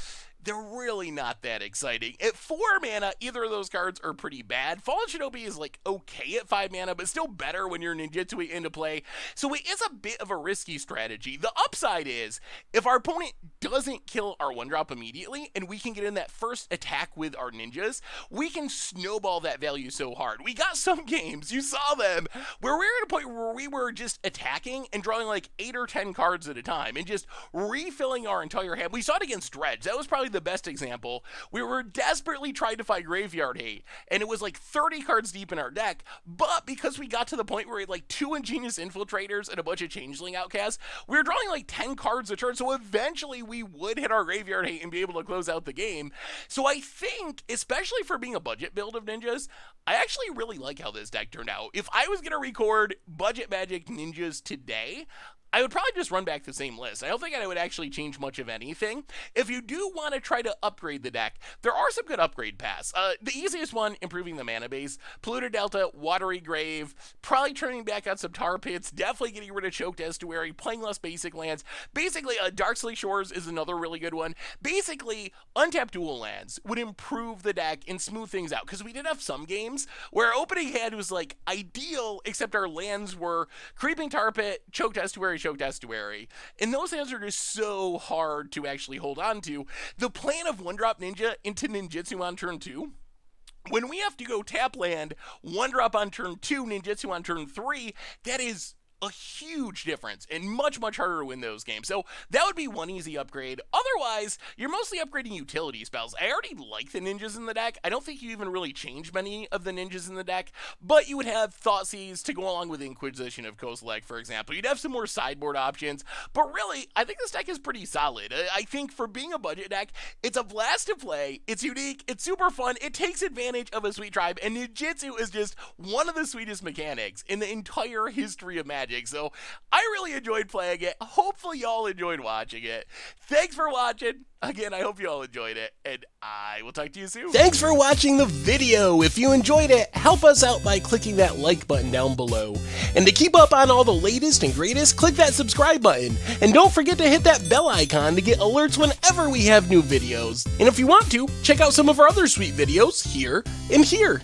A: they're really not that exciting. At 4 mana, either of those cards are pretty bad. Fallen Shinobi is like okay at 5 mana, but still better when you're Ninjutsu into play. So it is a bit of a risky strategy. The upside is, if our opponent doesn't kill our 1-drop immediately, and we can get in that first attack with our ninjas, we can snowball that value so hard. We got some games, you saw them, where we were at a point where we were just attacking and drawing like 8 or 10 cards at a time, and just refilling our entire hand. We saw it against Dredge. That was probably the best example. We were desperately trying to fight Graveyard Hate, and it was like 30 cards deep in our deck, but because we got to the point where we had like 2 Ingenious Infiltrators and a bunch of Changeling Outcasts, we were drawing like 10 cards a turn, so eventually we would hit our Graveyard Hate and be able to close out the game. So I think, especially for being a budget build of ninjas, I actually really like how this deck turned out. If I was going to record Budget Magic ninjas today, I would probably just run back the same list. I don't think I would actually change much of anything. If you do want to try to upgrade the deck, there are some good upgrade paths. The easiest one, improving the mana base. Polluted Delta, Watery Grave, probably turning back on some Tar Pits, definitely getting rid of Choked Estuary, playing less basic lands. Basically, Darksley Shores is another really good one. Basically, untapped dual lands would improve the deck and smooth things out, because we did have some games where our opening hand was like ideal, except our lands were Creeping Tar Pit, Choked Estuary, Choked Estuary, and those hands are just so hard to actually hold on to. The plan of 1-drop ninja into ninjutsu on turn 2, when we have to go tap land 1-drop on turn 2, ninjutsu on turn 3, that is a huge difference and much harder to win those games. So that would be one easy upgrade. Otherwise, you're mostly upgrading utility spells. I already like the ninjas in the deck. I don't think you even really change many of the ninjas in the deck, but you would have Thoughtseize to go along with Inquisition of Kozilek, for example. You'd have some more sideboard options, but really, I think this deck is pretty solid. I think for being a budget deck, it's a blast to play, it's unique, it's super fun, it takes advantage of a sweet tribe, and ninjutsu is just one of the sweetest mechanics in the entire history of Magic. So I really enjoyed playing it. Hopefully y'all enjoyed watching it. Thanks for watching. Again, I hope you all enjoyed it, and I will talk to you soon.
B: Thanks for watching the video. If you enjoyed it, help us out by clicking that like button down below. And to keep up on all the latest and greatest, click that subscribe button. And don't forget to hit that bell icon to get alerts whenever we have new videos. And if you want to, check out some of our other sweet videos here and here.